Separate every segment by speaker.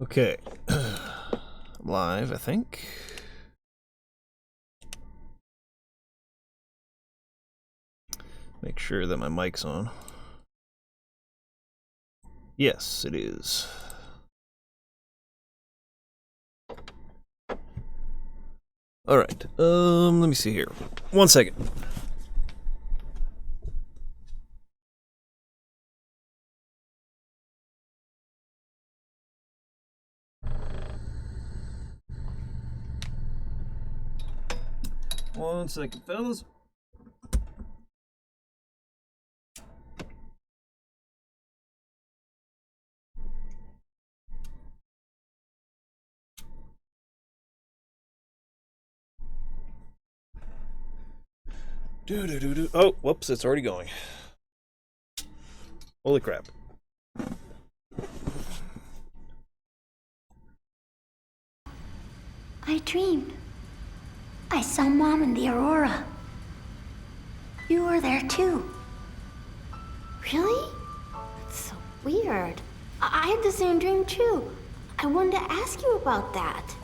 Speaker 1: Okay. Live, I think. Make sure that my mic's on. Yes, it is. Alright, let me see here. 1 second. One second, fellas. Do. Oh, whoops, it's already going. Holy crap.
Speaker 2: I dreamed. I saw Mom in the Aurora. You were there too.
Speaker 3: Really? That's so weird. I had the same dream too. I wanted to ask you about that.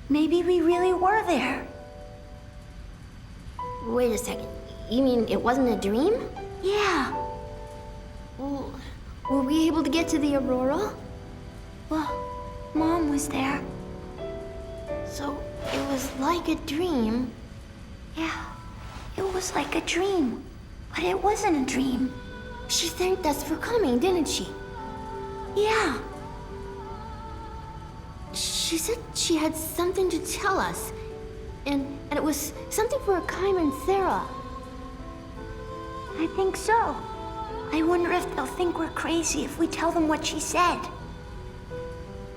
Speaker 2: Maybe we really were there.
Speaker 3: Wait a second. You mean it wasn't a dream?
Speaker 2: Yeah.
Speaker 3: Well, were we able to get to the Aurora?
Speaker 2: Well, Mom was there.
Speaker 3: So it was like a dream.
Speaker 2: Yeah, it was like a dream. But it wasn't a dream.
Speaker 3: She thanked us for coming, didn't she?
Speaker 2: Yeah.
Speaker 3: She said she had something to tell us. And it was something for Kaim and Sarah.
Speaker 2: I think so. I wonder if they'll think we're crazy if we tell them what she said.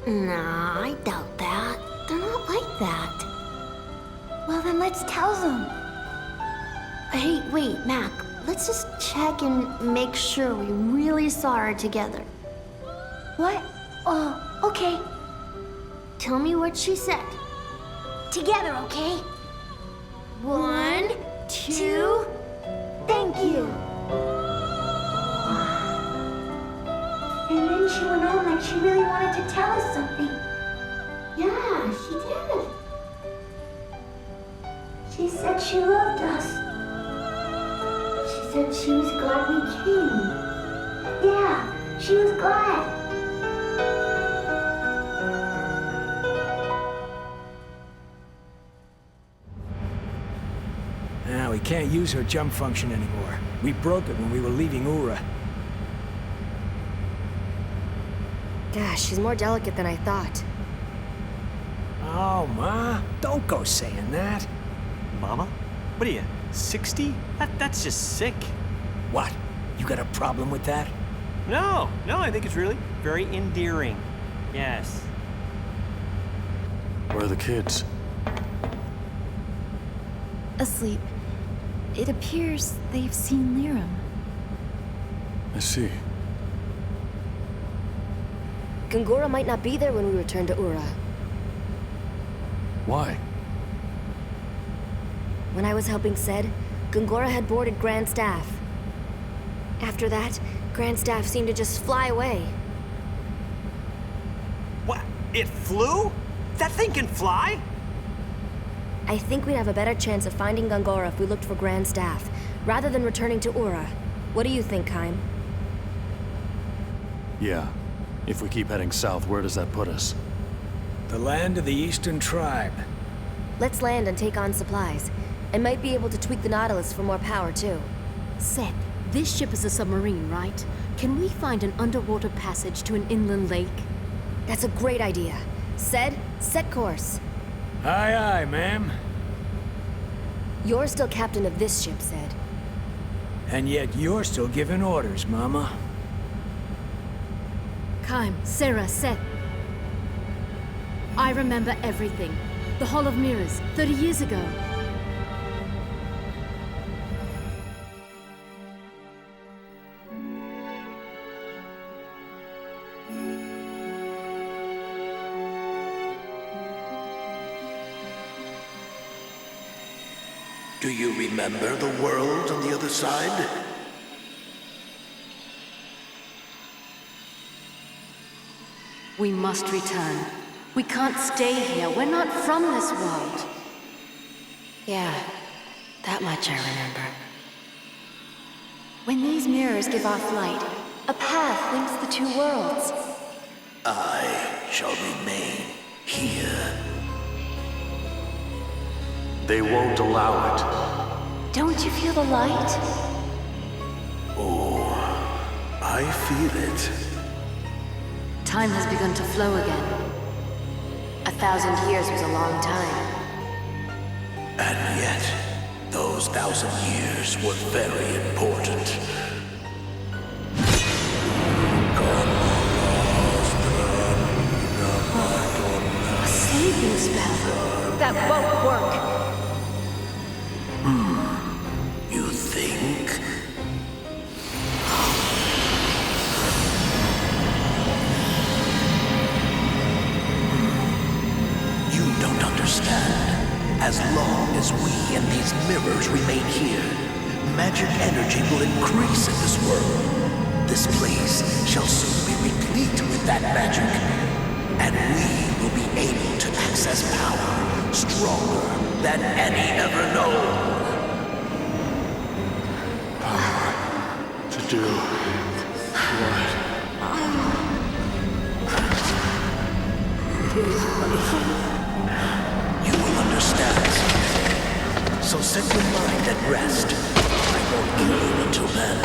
Speaker 3: Nah, I doubt that. They're not like that.
Speaker 2: Well, then let's tell them.
Speaker 3: Hey, wait, Mac. Let's just check and make sure we really saw her together.
Speaker 2: What? Oh, okay.
Speaker 3: Tell me what she said.
Speaker 2: Together, okay?
Speaker 3: 1, 2,
Speaker 2: thank you. And then she went on like she really wanted to tell us something.
Speaker 3: yeah, she did.
Speaker 2: She said she loved us.
Speaker 3: She said she was glad we came.
Speaker 2: Yeah, she was glad.
Speaker 4: Now we can't use her jump function anymore. We broke it when we were leaving Ura.
Speaker 5: Gosh, she's more delicate than I thought.
Speaker 4: Oh, Ma, don't go saying that.
Speaker 6: Mama? What are you, 60? That's just sick.
Speaker 4: What? You got a problem with that?
Speaker 6: No, I think it's really very endearing. Yes.
Speaker 7: Where are the kids?
Speaker 8: Asleep. It appears they've seen Liram.
Speaker 7: I see.
Speaker 5: Gungora might not be there when we return to Ura.
Speaker 7: Why?
Speaker 5: When I was helping Ced, Gungora had boarded Grand Staff. After that, Grand Staff seemed to just fly away.
Speaker 6: What? It flew? That thing can fly?
Speaker 5: I think we'd have a better chance of finding Gungora if we looked for Grand Staff, rather than returning to Ura. What do you think, Kaim?
Speaker 7: Yeah. If we keep heading south, where does that put us?
Speaker 4: The land of the Eastern Tribe.
Speaker 5: Let's land and take on supplies. I might be able to tweak the Nautilus for more power, too.
Speaker 8: Seth, this ship is a submarine, right? Can we find an underwater passage to an inland lake?
Speaker 5: That's a great idea. Ced, set course.
Speaker 4: Aye, aye, ma'am.
Speaker 5: You're still captain of this ship, Ced.
Speaker 4: And yet you're still giving orders, Mama.
Speaker 8: Kaim, Sarah, Seth. I remember everything. The Hall of Mirrors, 30 years ago.
Speaker 9: Do you remember the world on the other side?
Speaker 8: We must return. We can't stay here. We're not from this world.
Speaker 5: Yeah, that much I remember. When these mirrors give off light, a path links the two worlds.
Speaker 9: I shall remain here.
Speaker 7: They won't allow it.
Speaker 5: Don't you feel the light?
Speaker 9: Oh, I feel it.
Speaker 8: Time has begun to flow again.
Speaker 5: 1,000 years was a long time.
Speaker 9: And yet, those 1,000 years were very important.
Speaker 8: A saving spell.
Speaker 5: That won't work.
Speaker 9: You think? You don't understand. As long as we and these mirrors remain here, magic energy will increase in this world. This place shall soon be replete with that magic, and we will be able to access power stronger than any ever known.
Speaker 7: To do what?
Speaker 9: You will understand. So set your mind at rest. I won't kill you until then.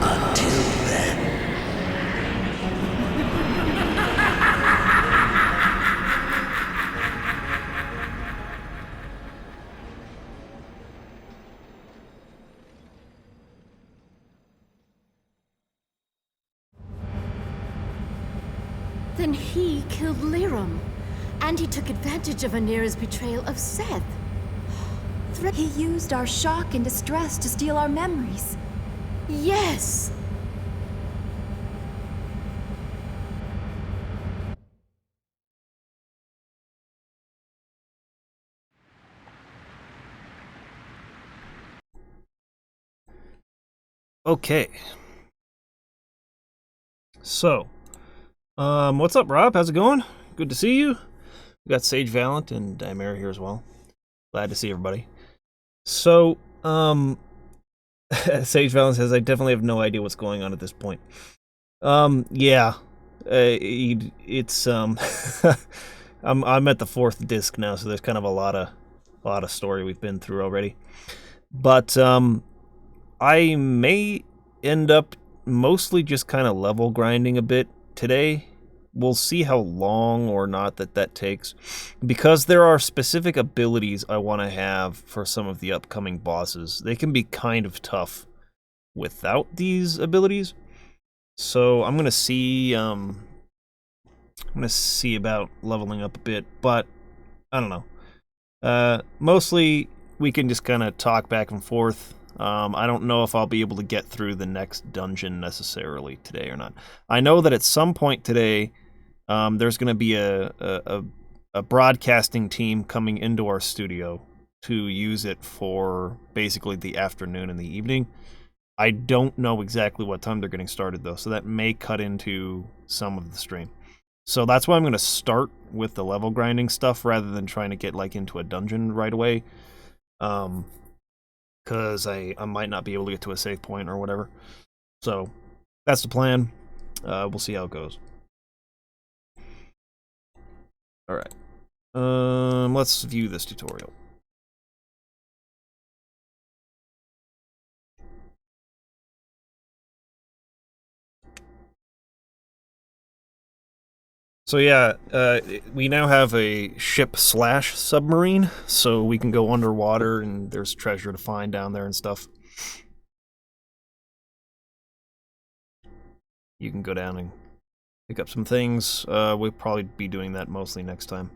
Speaker 9: Until then.
Speaker 8: Then he killed Liram. And he took advantage of Anira's betrayal of Seth.
Speaker 5: He used our shock and distress to steal our memories.
Speaker 8: Yes!
Speaker 1: Okay. So, what's up, Rob? How's it going? Good to see you. We got Sage Valent and Dimera here as well. Glad to see everybody. So, Sage Valent says, I definitely have no idea what's going on at this point. Yeah. It's, I'm at the 4th disc now, so there's kind of a lot of story we've been through already. But, I may end up mostly just kind of level grinding a bit today. We'll see how long or not that takes, because there are specific abilities I want to have for some of the upcoming bosses. They can be kind of tough without these abilities, so I'm gonna see about leveling up a bit, but I don't know. Mostly we can just kind of talk back and forth. I don't know if I'll be able to get through the next dungeon necessarily today or not. I know that at some point today, there's going to be a broadcasting team coming into our studio to use it for basically the afternoon and the evening. I don't know exactly what time they're getting started, though, so that may cut into some of the stream. So that's why I'm going to start with the level grinding stuff rather than trying to get like into a dungeon right away. Because I might not be able to get to a save point or whatever. So that's the plan. We'll see how it goes. Alright. Let's view this tutorial. So yeah, we now have a ship/submarine, so we can go underwater and there's treasure to find down there and stuff. You can go down and pick up some things. We'll probably be doing that mostly next time.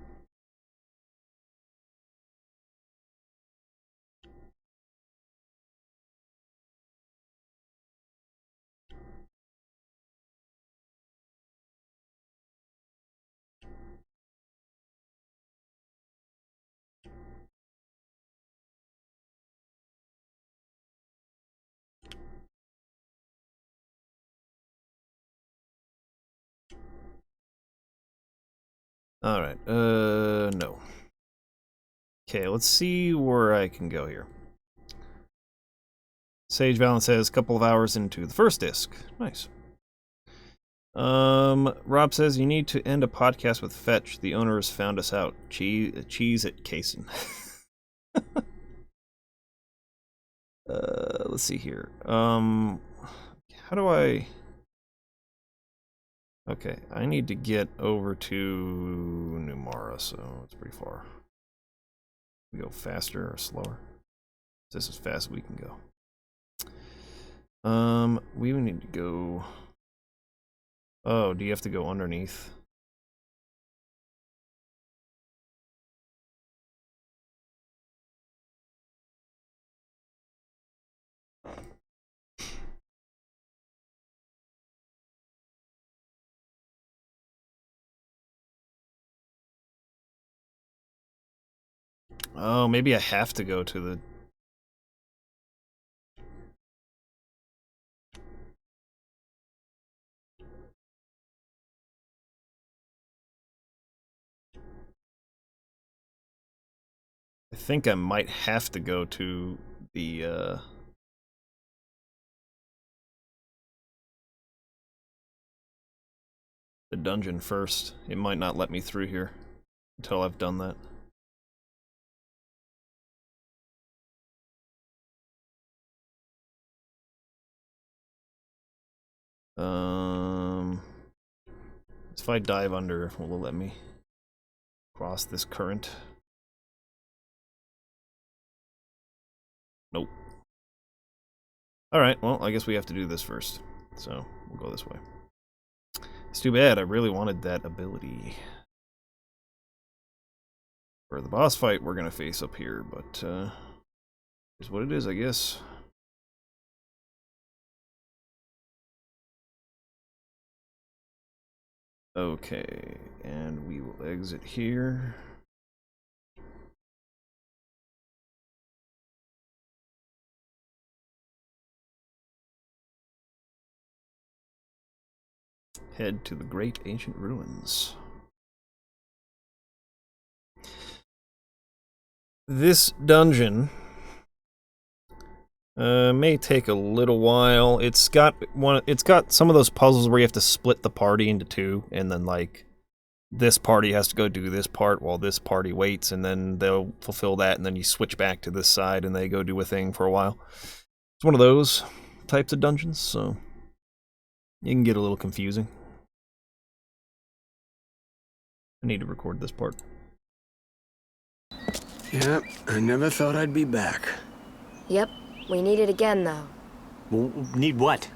Speaker 1: Alright, no. Okay, let's see where I can go here. Sage Valen says a couple of hours into the first disc. Nice. Rob says you need to end a podcast with Fetch. The owner has found us out. Cheese at Kaysen. Let's see here. How do I... Okay, I need to get over to Numara, so it's pretty far. We go faster or slower? This is as fast as we can go. We would need to go... Oh, do you have to go underneath? Oh, maybe I have to go to the... I think I might have to go to the dungeon first. It might not let me through here until I've done that. If I dive under, will it let me cross this current? Nope. Alright, well, I guess we have to do this first. So, we'll go this way. It's too bad, I really wanted that ability. For the boss fight, we're gonna face up here, but, here's what it is, I guess. Okay, and we will exit here. Head to the Great Ancient Ruins. This dungeon may take a little while. It's got some of those puzzles where you have to split the party into two, and then like this party has to go do this part while this party waits, and then they'll fulfill that, and then you switch back to this side and they go do a thing for a while. It's one of those types of dungeons, so it can get a little confusing. I need to record this part.
Speaker 4: Yeah, I never thought I'd be back.
Speaker 5: Yep, we need it again, though.
Speaker 6: Need what?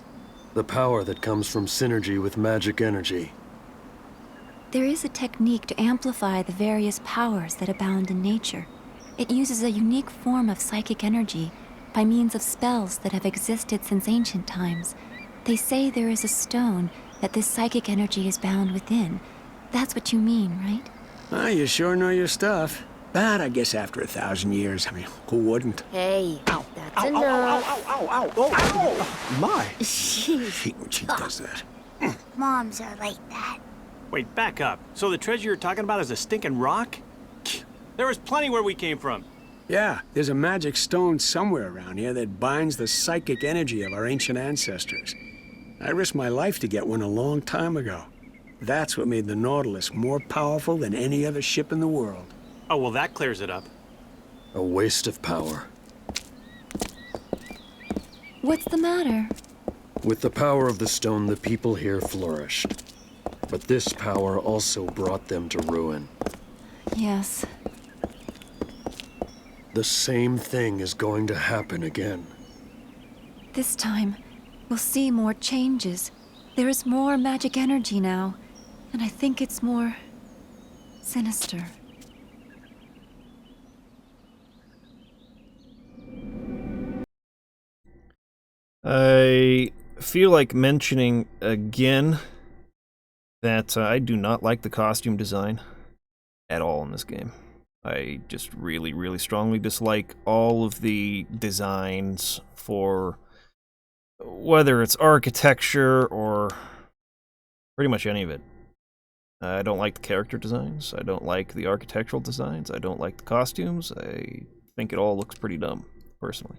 Speaker 7: The power that comes from synergy with magic energy.
Speaker 10: There is a technique to amplify the various powers that abound in nature. It uses a unique form of psychic energy by means of spells that have existed since ancient times. They say there is a stone that this psychic energy is bound within. That's what you mean, right?
Speaker 4: Ah, you sure know your stuff. But I guess after 1,000 years, I mean, who wouldn't?
Speaker 5: Hey,
Speaker 4: Ow.
Speaker 5: that's
Speaker 4: Ow,
Speaker 5: enough.
Speaker 4: ow, ow, ow, ow, ow, ow. My.
Speaker 5: Jeez.
Speaker 4: Hate when she does that.
Speaker 2: Moms are like that.
Speaker 6: Wait, back up. So the treasure you're talking about is a stinking rock? There was plenty where we came from.
Speaker 4: Yeah, there's a magic stone somewhere around here that binds the psychic energy of our ancient ancestors. I risked my life to get one a long time ago. That's what made the Nautilus more powerful than any other ship in the world.
Speaker 6: Oh, well, that clears it up.
Speaker 7: A waste of power.
Speaker 10: What's the matter?
Speaker 7: With the power of the stone, the people here flourished. But this power also brought them to ruin.
Speaker 10: Yes.
Speaker 7: The same thing is going to happen again.
Speaker 10: This time, we'll see more changes. There is more magic energy now, and I think it's more sinister.
Speaker 1: I feel like mentioning again that I do not like the costume design at all in this game. I just really, really strongly dislike all of the designs for whether it's architecture or Pretty much any of it. I don't like the character designs. I don't like the architectural designs. I don't like the costumes. I think it all looks pretty dumb, personally.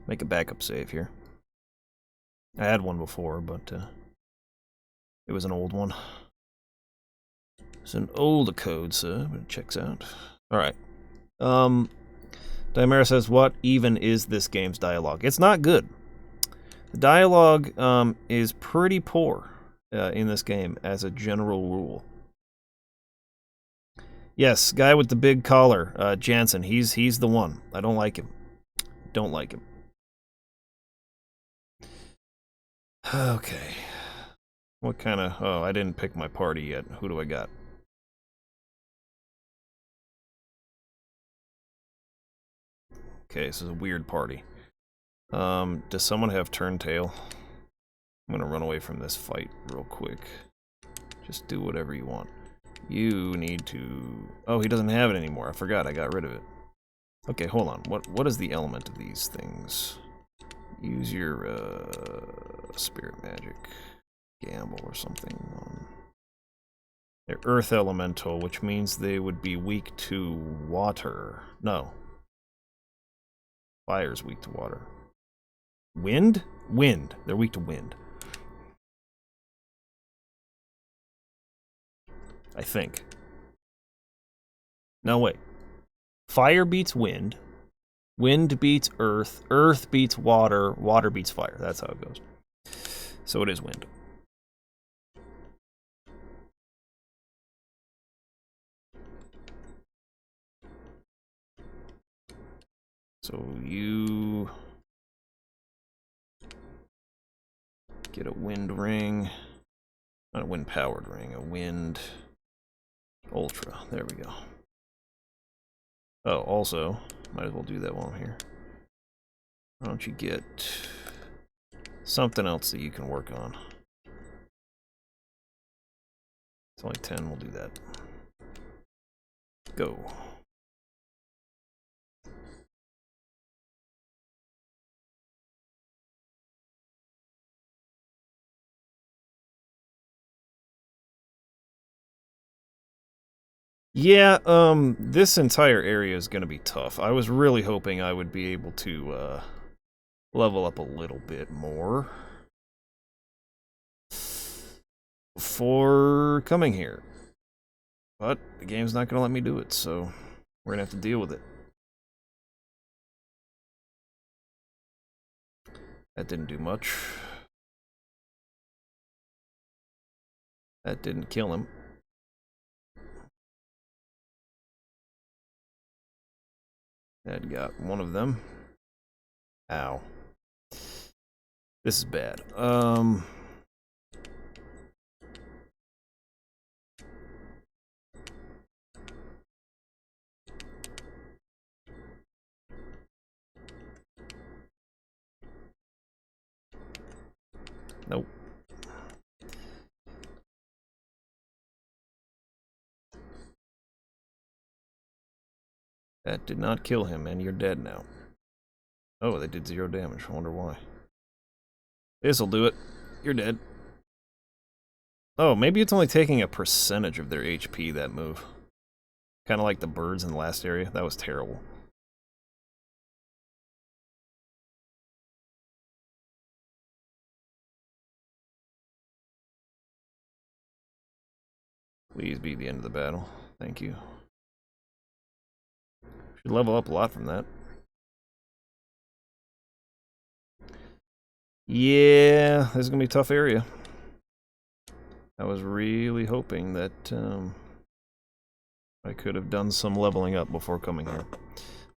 Speaker 1: Make a backup save here. I had one before, but it was an old one. It's an older code, sir, but it checks out. Alright. Dimera says, what even is this game's dialogue? It's not good. The dialogue is pretty poor in this game, as a general rule. Yes, guy with the big collar, Jansen, he's the one. I don't like him. Don't like him. Okay. What kind of... Oh, I didn't pick my party yet. Who do I got? Okay, this is a weird party. Does someone have Turntail? I'm gonna run away from this fight real quick. Just do whatever you want. You need to... Oh, he doesn't have it anymore. I forgot. I got rid of it. Okay, hold on. What is the element of these things? Use your spirit magic. Gamble or something. They're earth elemental, which means they would be weak to water. No. Fire's weak to water. Wind? Wind. They're weak to wind. I think. No, wait. Fire beats wind. Wind beats earth. Earth beats water. Water beats fire. That's how it goes. So it is wind. So you get a wind ring. Not a wind powered ring, a wind ultra. There we go. Oh, also, might as well do that while I'm here. Why don't you get something else that you can work on? It's only 10, we'll do that. Go. Yeah, this entire area is gonna be tough. I was really hoping I would be able to, level up a little bit more before coming here. But the game's not gonna let me do it, so we're gonna have to deal with it. That didn't do much. That didn't kill him. That got one of them. Ow. This is bad. Nope. That did not kill him, and you're dead now. Oh, they did 0 damage. I wonder why. This'll do it. You're dead. Oh, maybe it's only taking a percentage of their HP, that move. Kind of like the birds in the last area. That was terrible. Please be the end of the battle. Thank you. Should level up a lot from that. Yeah, this is gonna be a tough area. I was really hoping that I could have done some leveling up before coming here.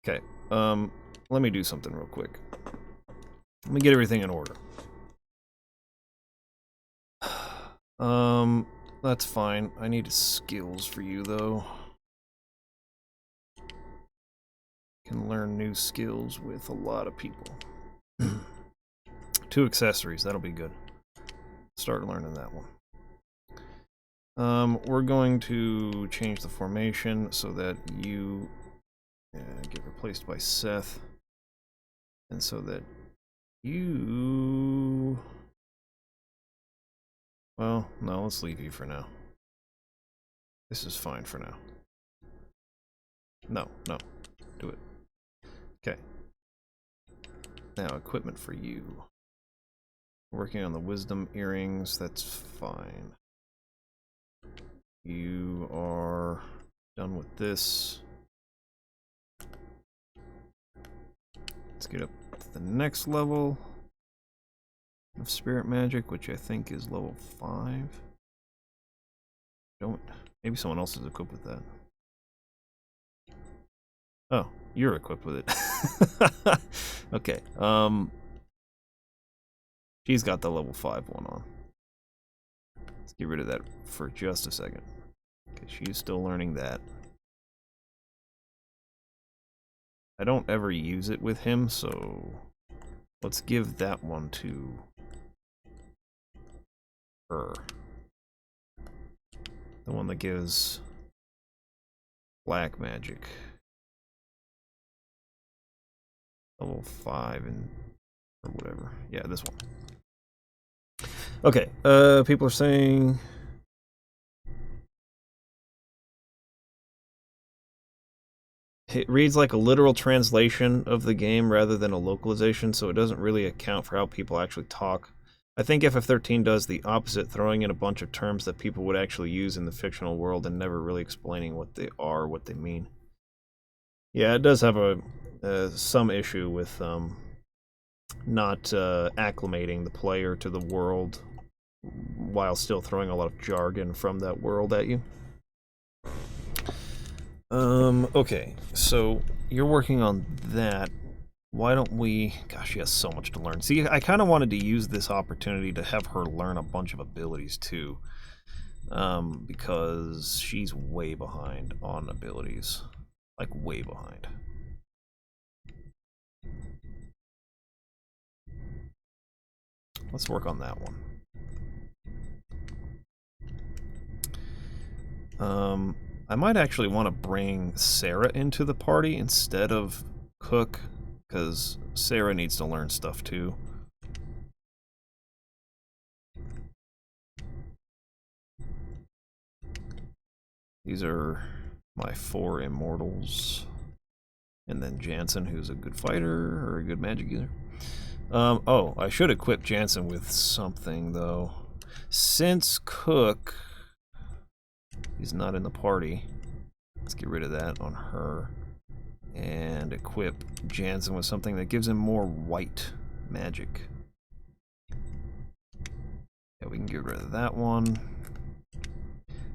Speaker 1: Okay, let me do something real quick. Let me get everything in order. That's fine. I need skills for you, though. Can learn new skills with a lot of people. 2 accessories, that'll be good. Start learning that one. We're going to change the formation so that you get replaced by Seth. And so that you Well, no, let's leave you for now. This is fine for now. No, no. Do it. Okay. Now, equipment for you. Working on the wisdom earrings, that's fine. You are done with this. Let's get up to the next level of spirit magic, which I think is level 5. Don't. Maybe someone else is equipped with that. Oh, you're equipped with it. Okay. She's got the level 5 one on. Let's get rid of that for just a second. Okay, she's still learning that. I don't ever use it with him, so let's give that one to her. The one that gives black magic. Level 5 and or whatever. Yeah, this one. Okay, people are saying it reads like a literal translation of the game rather than a localization, so it doesn't really account for how people actually talk. I think FF13 does the opposite, throwing in a bunch of terms that people would actually use in the fictional world and never really explaining what they are or what they mean. Yeah, it does have a some issue with not acclimating the player to the world while still throwing a lot of jargon from that world at you. Okay, so you're working on that. Why don't we... Gosh, she has so much to learn. See, I kind of wanted to use this opportunity to have her learn a bunch of abilities, too. Because she's way behind on abilities. Like, way behind. Let's work on that one. I might actually want to bring Sarah into the party instead of Cook, because Sarah needs to learn stuff too. These are my 4 immortals. And then Jansen, who's a good fighter or a good magic user. Oh, I should equip Jansen with something, though. Since Cook is not in the party, let's get rid of that on her. And equip Jansen with something that gives him more white magic. Yeah, we can get rid of that one.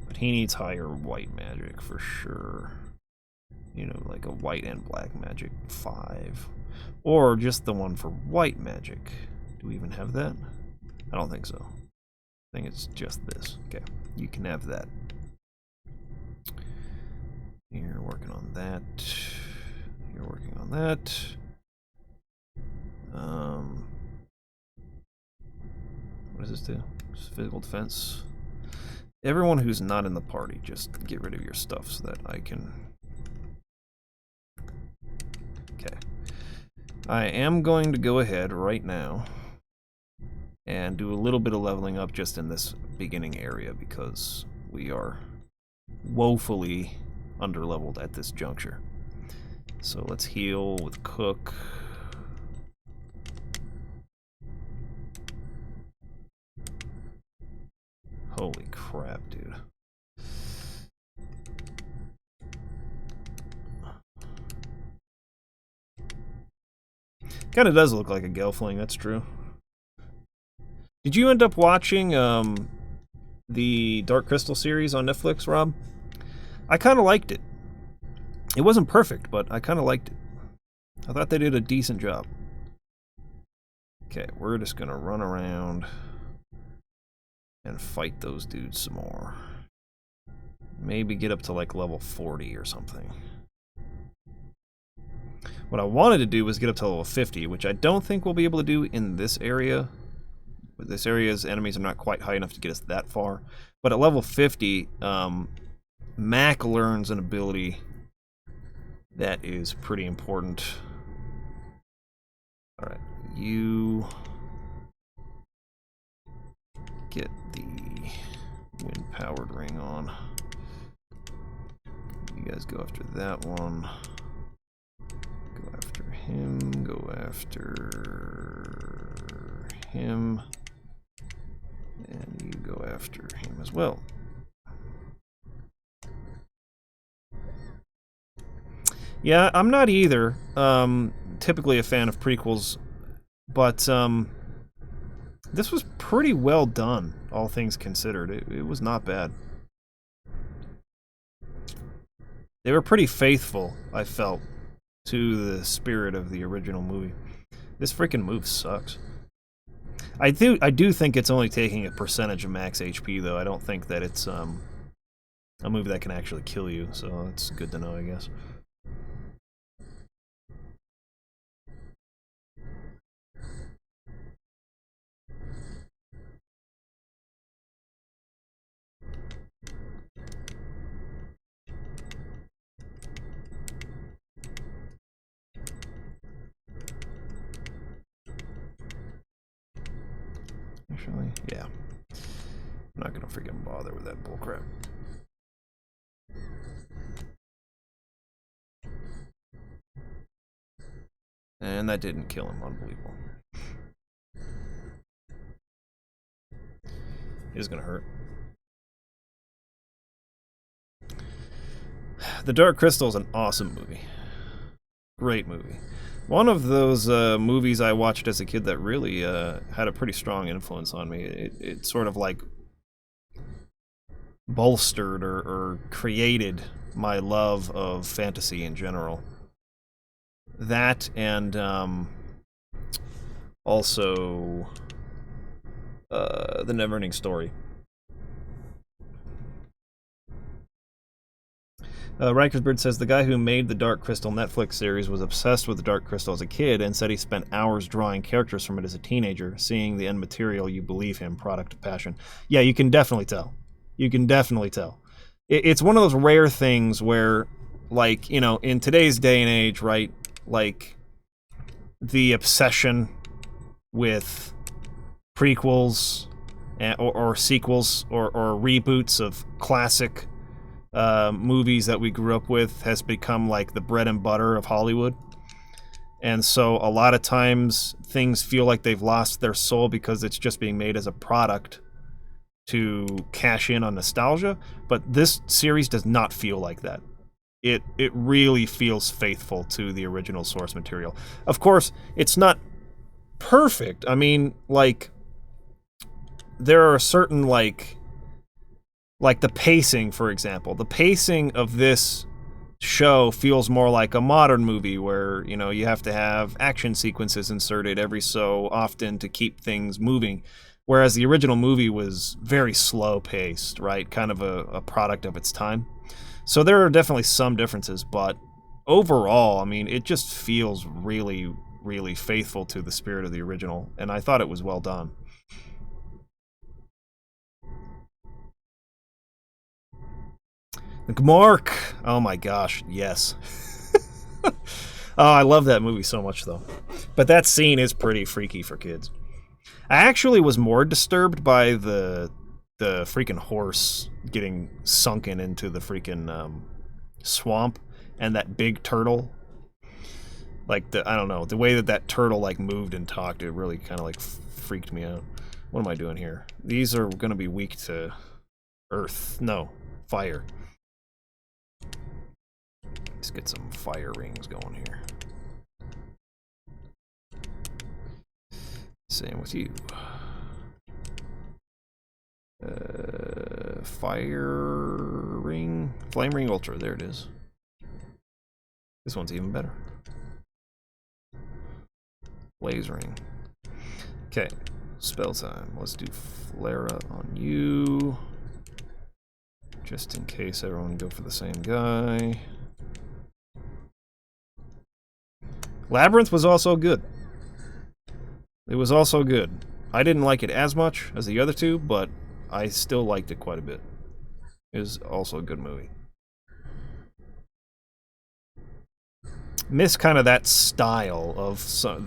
Speaker 1: But he needs higher white magic for sure. You know, like a white and black magic 5. Or just the one for white magic. Do we even have that? I don't think so. I think it's just this. Okay, you can have that. You're working on that. You're working on that. What does this do? Just physical defense. Everyone who's not in the party, just get rid of your stuff so that I can... Okay. I am going to go ahead right now and do a little bit of leveling up just in this beginning area because we are woefully underleveled at this juncture. So let's heal with Cook. Holy crap, dude. Kind of does look like a Gelfling, that's true. Did you end up watching the Dark Crystal series on Netflix, Rob? I kind of liked it. It wasn't perfect, but I kind of liked it. I thought they did a decent job. Okay, we're just gonna run around and fight those dudes some more. Maybe get up to like level 40 or something. What I wanted to do was get up to level 50, which I don't think we'll be able to do in this area. This area's enemies are not quite high enough to get us that far. But at level 50, Mac learns an ability that is pretty important. Alright, you get the Wind-powered ring on. You guys go after that one. Go after him. Go after him. And you go after him as well. Yeah, I'm not either. Typically a fan of prequels, but this was pretty well done, all things considered. It was not bad. They were pretty faithful, I felt, to the spirit of the original movie. This freaking move sucks. I do think it's only taking a percentage of max HP, though. I don't think that it's a move that can actually kill you, so it's good to know, I guess. Actually, yeah. I'm not gonna freaking bother with that bullcrap. And that didn't kill him. Unbelievable. It is gonna hurt. The Dark Crystal is an awesome movie. Great movie. One of those movies I watched as a kid that really had a pretty strong influence on me. It sort of like bolstered or created my love of fantasy in general. That and also The Neverending Story. Rikersbird says the guy who made the Dark Crystal Netflix series was obsessed with the Dark Crystal as a kid and said he spent hours drawing characters from it as a teenager. Seeing the end material, you believe him. Product of passion. Yeah, you can definitely tell. You can definitely tell. It's one of those rare things where, like, you know, in today's day and age, right, like, the obsession with prequels or sequels or reboots of classic movies that we grew up with has become like the bread and butter of Hollywood. And so a lot of times things feel like they've lost their soul because it's just being made as a product to cash in on nostalgia. But this series does not feel like that. It really feels faithful to the original source material. Of course, it's not perfect. I mean, like, there are certain, like the pacing, for example. The pacing of this show feels more like a modern movie where, you know, you have to have action sequences inserted every so often to keep things moving. Whereas the original movie was very slow-paced, right? Kind of a product of its time. So there are definitely some differences, but overall, I mean, it just feels really, really faithful to the spirit of the original, and I thought it was well done. Gmark! Oh my gosh, yes. Oh, I love that movie so much, though. But that scene is pretty freaky for kids. I actually was more disturbed by the freaking horse getting sunken into the freaking swamp and that big turtle. Like, I don't know, the way that turtle, like, moved and talked, it really kind of, like, freaked me out. What am I doing here? These are going to be weak to earth. No, fire. Let's get some fire rings going here. Same with you. Fire ring. Flame ring ultra. There it is. This one's even better. Blaze ring. Okay. Spell time. Let's do Flare on you. Just in case everyone go for the same guy. Labyrinth was also good. It was also good. I didn't like it as much as the other two, but I still liked it quite a bit. It was also a good movie. Miss kind of that style of,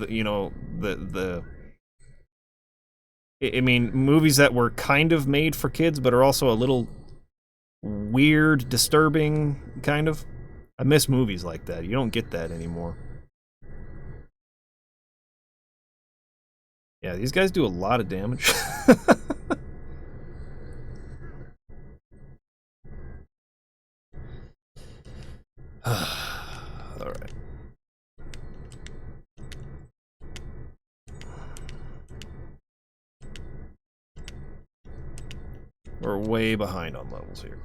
Speaker 1: you know, I mean, movies that were kind of made for kids, but are also a little weird, disturbing, kind of. I miss movies like that. You don't get that anymore. Yeah, these guys do a lot of damage. Alright. We're way behind on levels here.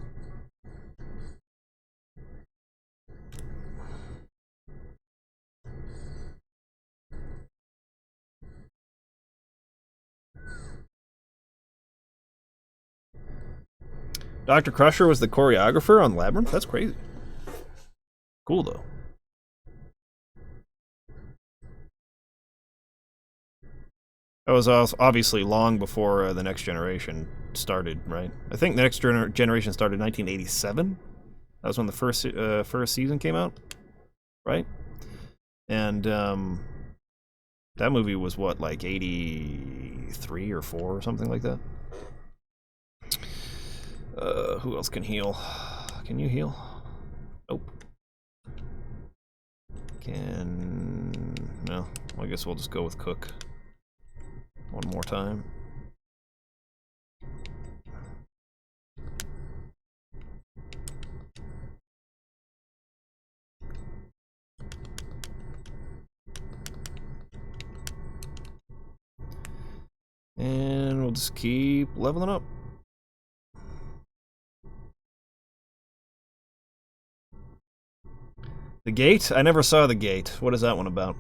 Speaker 1: Dr. Crusher was the choreographer on Labyrinth? That's crazy. Cool, though. That was obviously long before the Next Generation started, right? I think the Next Generation started in 1987. That was when the first season came out, right? And that movie was what, like 83 or 4 or something like that? Who else can heal? Can you heal? Nope. No. Well, I guess we'll just go with Cook. One more time. And we'll just keep leveling up. The Gate? I never saw The Gate. What is that one about?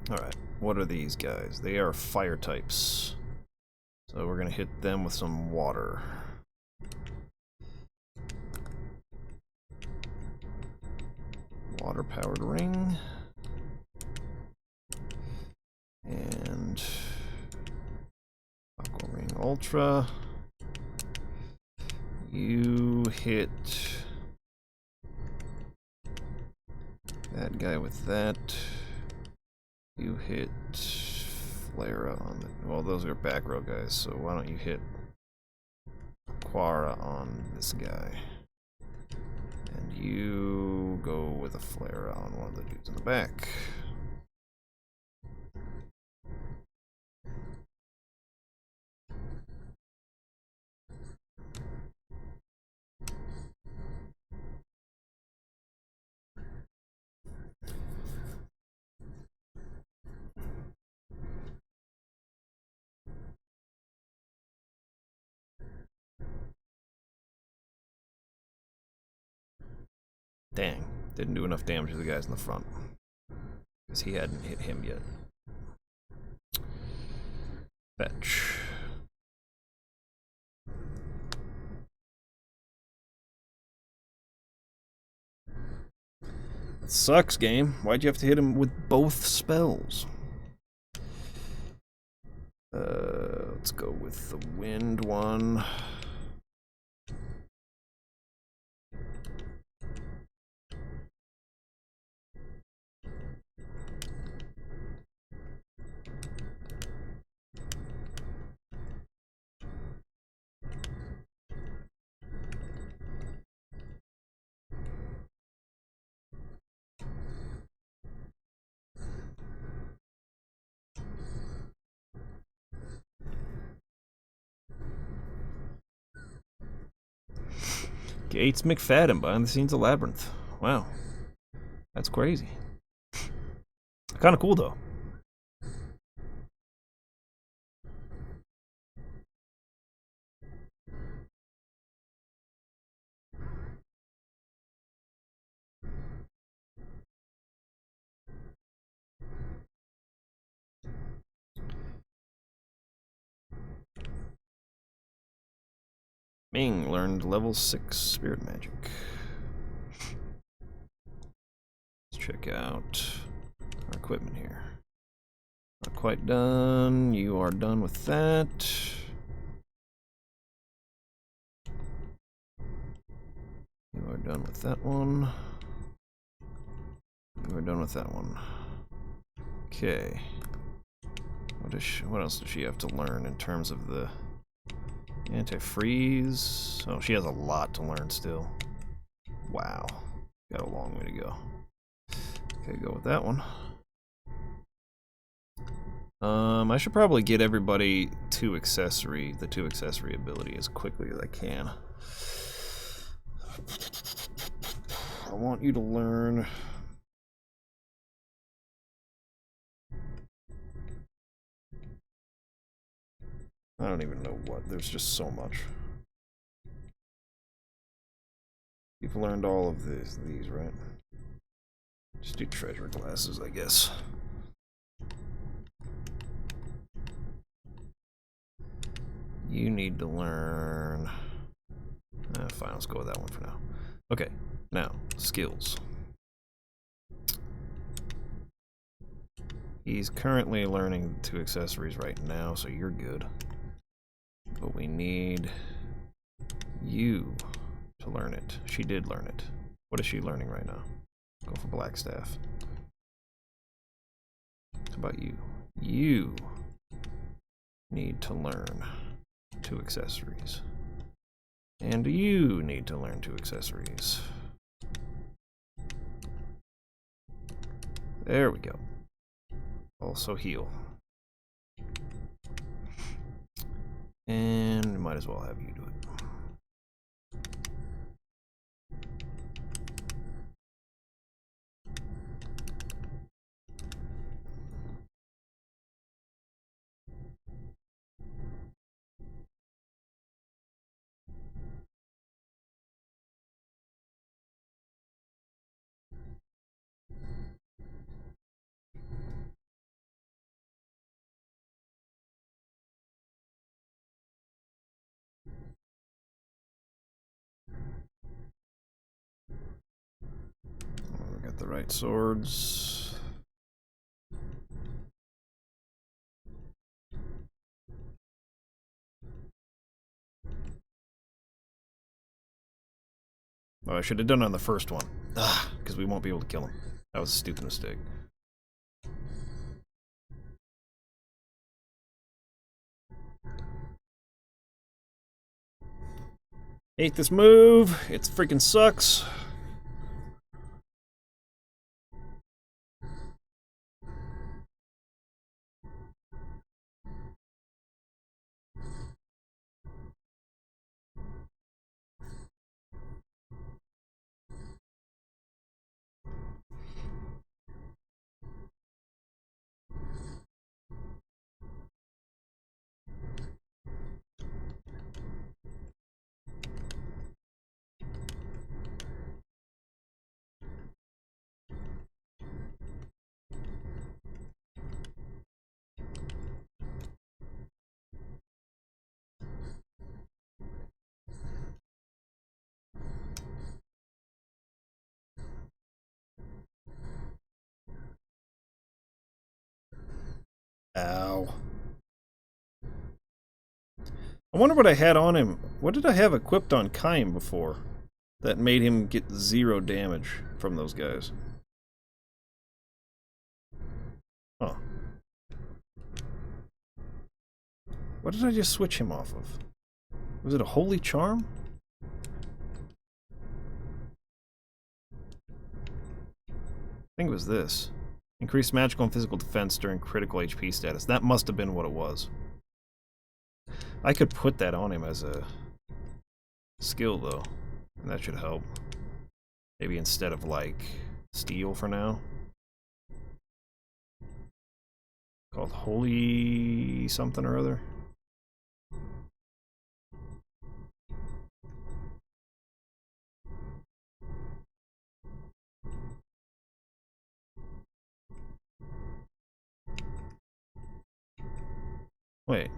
Speaker 1: Alright, what are these guys? They are fire types. So we're gonna hit them with some water. Water-powered ring. And Aqua Ring Ultra. You hit that guy with that. You hit Flera on the... Well, those are back row guys, so why don't you hit Quara on this guy. And you go with a Flera on one of the dudes in the back. Dang, didn't do enough damage to the guys in the front. Because he hadn't hit him yet. Fetch. It sucks, game. Why'd you have to hit him with both spells? Let's go with the wind one. Gates McFadden behind the scenes of Labyrinth. Wow. That's crazy. Kind of cool, though. Ming learned level 6 spirit magic. Let's check out our equipment here. Not quite done. You are done with that. You are done with that one. You are done with that one. Okay. What else does she have to learn in terms of the anti-freeze? Oh, she has a lot to learn still. Wow. Got a long way to go. Okay, go with that one. I should probably get everybody the two accessory ability as quickly as I can. I want you to learn. I don't even know what. There's just so much. You've learned all of these, right? Just do treasure glasses, I guess. You need to learn... fine, let's go with that one for now. Okay, now, skills. He's currently learning 2 accessories right now, so you're good. But we need you to learn it. She did learn it. What is she learning right now? Go for Blackstaff. How about you? You need to learn 2 accessories. And you need to learn 2 accessories. There we go. Also heal. And might as well have you do it. We got the right swords. Oh, I should have done it on the first one. Because we won't be able to kill him. That was a stupid mistake. Hate this move. It freaking sucks. Ow. I wonder what I had on him. What did I have equipped on Kaim before that made him get 0 damage from those guys? Huh. What did I just switch him off of? Was it a holy charm? I think it was this. Increased magical and physical defense during critical HP status. That must have been what it was. I could put that on him as a skill, though. And that should help. Maybe instead of, like, steel for now. Called Holy something or other. Wait.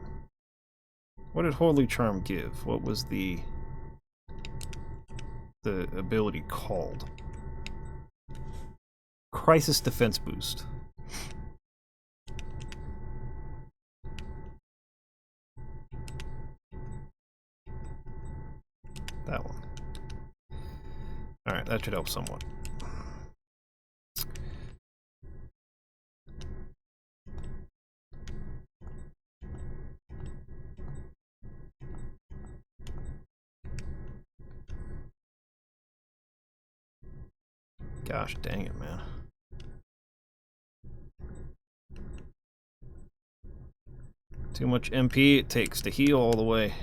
Speaker 1: What did Holy Charm give? What was the... the ability called? Crisis defense boost. That one. Alright, that should help somewhat. Gosh dang it, man. Too much MP it takes to heal all the way.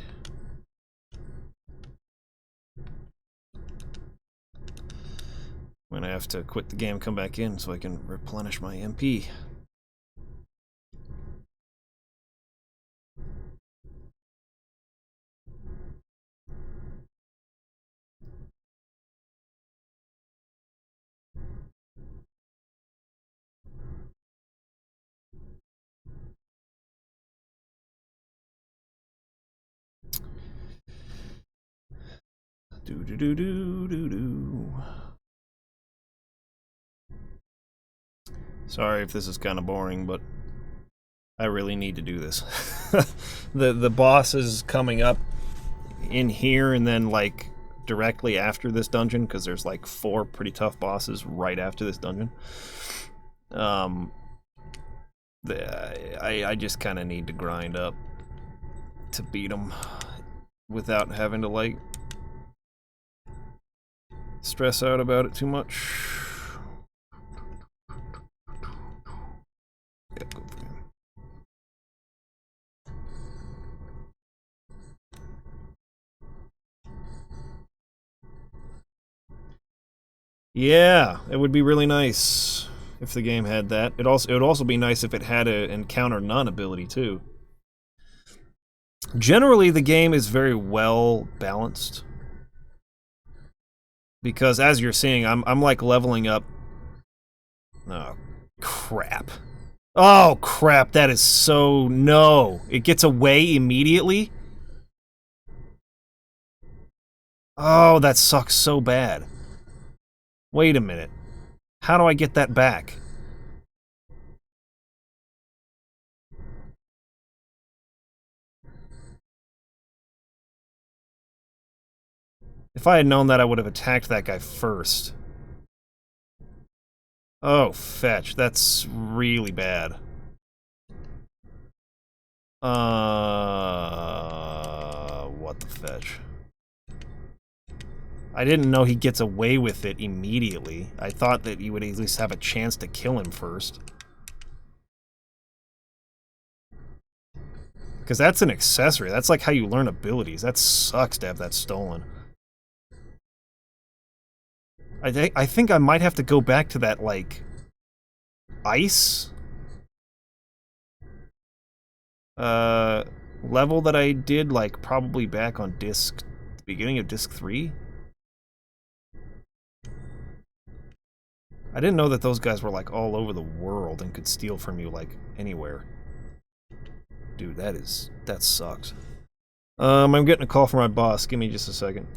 Speaker 1: I'm gonna have to quit the game, come back in so I can replenish my MP. Do do do do do do. Sorry if this is kind of boring, but I really need to do this. The boss is coming up in here and then like directly after this dungeon, because there's like 4 pretty tough bosses right after this dungeon. I just kind of need to grind up to beat them without having to like stress out about it too much. Yeah, go for him. Yeah, it would be really nice if the game had that. It would also be nice if it had a encounter none ability too. Generally, the game is very well balanced because, as you're seeing, I'm like leveling up. Oh crap! Oh crap! That is so no. It gets away immediately. Oh, that sucks so bad. Wait a minute. How do I get that back? If I had known that, I would have attacked that guy first. Oh, fetch. That's really bad. What the fetch? I didn't know he gets away with it immediately. I thought that you would at least have a chance to kill him first. Because that's an accessory. That's like how you learn abilities. That sucks to have that stolen. I think I might have to go back to that, like, ice level that I did, like, probably back on the beginning of disc 3. I didn't know that those guys were, like, all over the world and could steal from you, like, anywhere. Dude, that sucks. I'm getting a call from my boss. Give me just a second.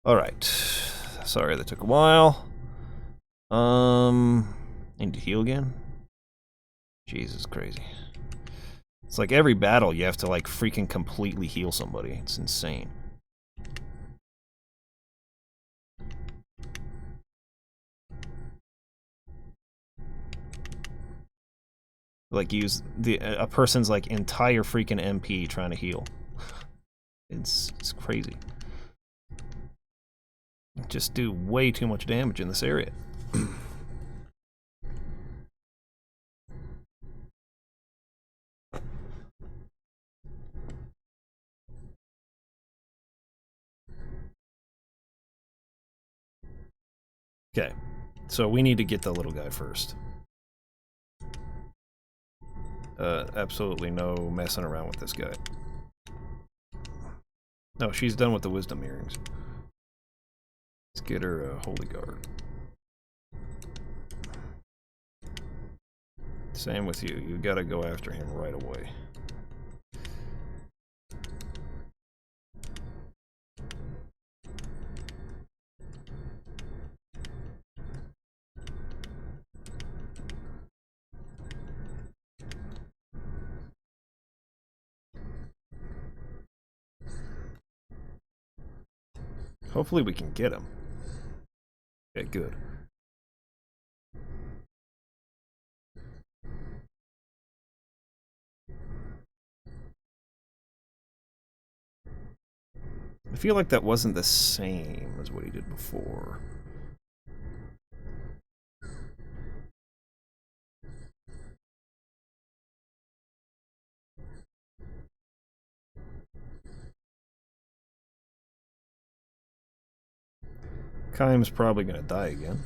Speaker 1: Alright. Sorry that took a while. Need to heal again? Jesus, crazy. It's like every battle you have to like freaking completely heal somebody. It's insane. Like use a person's like entire freaking MP trying to heal. It's crazy. Just do way too much damage in this area. Okay, so we need to get the little guy first. Absolutely no messing around with this guy. No, she's done with the wisdom earrings. Let's get her a holy guard. Same with you. You gotta go after him right away. Hopefully we can get him. Okay, good. I feel like that wasn't the same as what he did before. Kaim's probably gonna die again.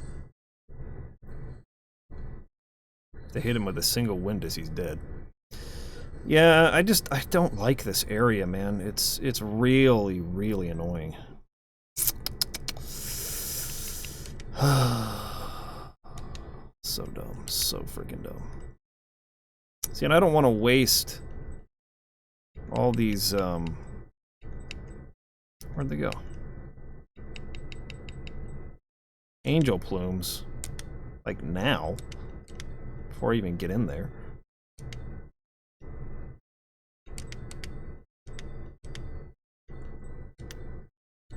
Speaker 1: They hit him with a single wind as he's dead. Yeah, I don't like this area, man. It's really, really annoying. So dumb. So freaking dumb. See, and I don't want to waste all these, where'd they go? Angel plumes. Like now. Before I even get in there.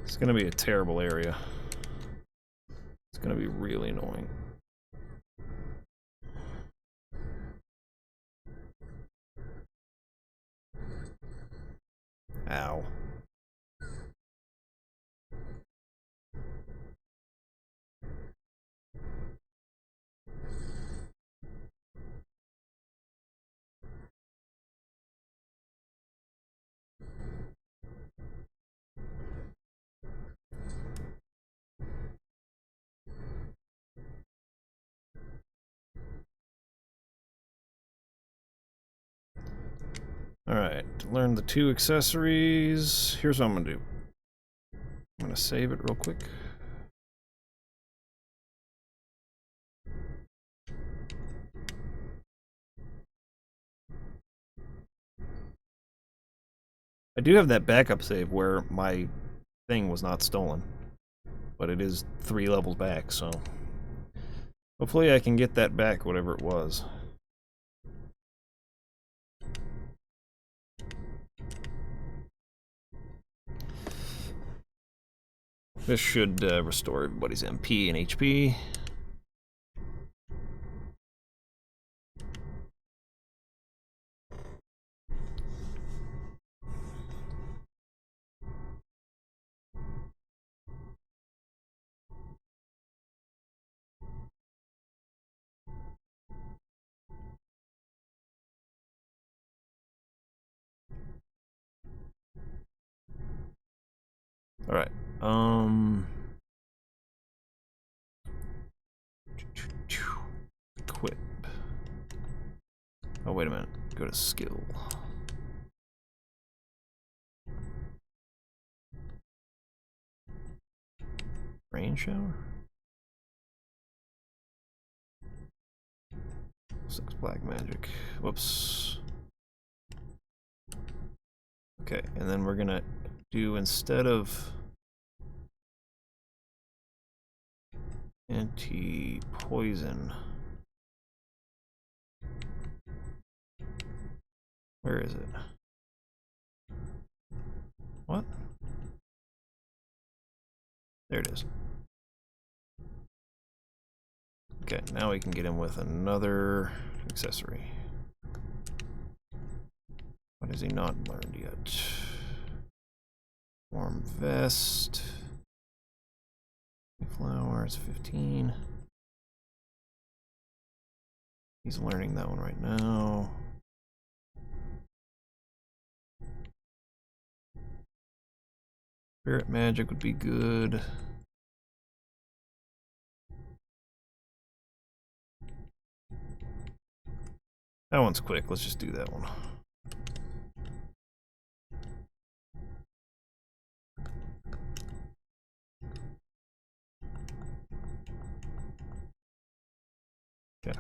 Speaker 1: It's gonna be a terrible area. It's gonna be really annoying. Ow. Alright, learn the 2 accessories. Here's what I'm gonna do. I'm gonna save it real quick. I do have that backup save where my thing was not stolen. But it is 3 levels back, so... hopefully I can get that back, whatever it was. This should restore everybody's MP and HP. Alright, equip. Oh, wait a minute. Go to skill. Rain shower? 6 black magic. Whoops. Okay, and then we're gonna do, instead of Anti-poison. Where is it? What? There it is. Okay, now we can get him with another accessory. What has he not learned yet? Warm vest. Flowers, 15. He's learning that one right now. Spirit magic would be good. That one's quick. Let's just do that one. Okay.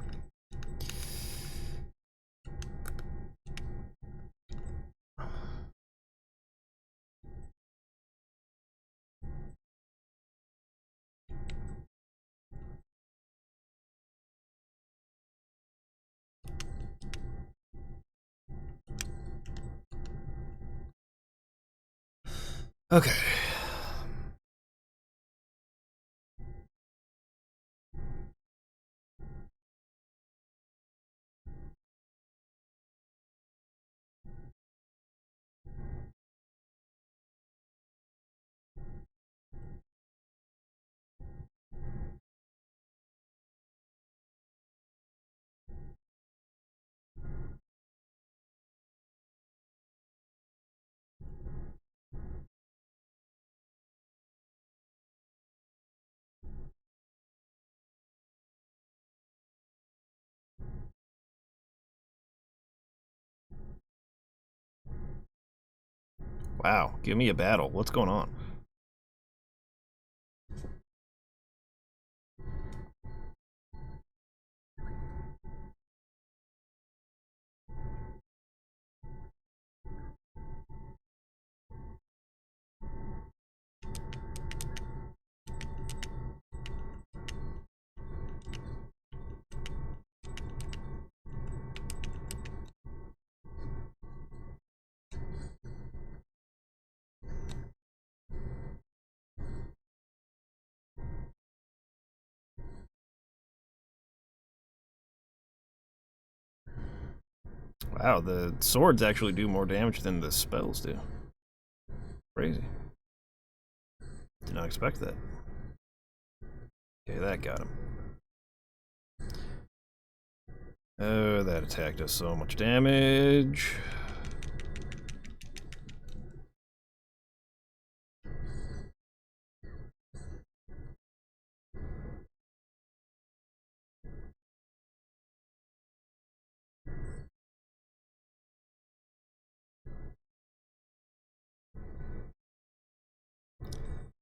Speaker 1: Okay. Wow, give me a battle. What's going on? Wow, the swords actually do more damage than the spells do. Crazy. Did not expect that. Okay, that got him. Oh, that attack does so much damage.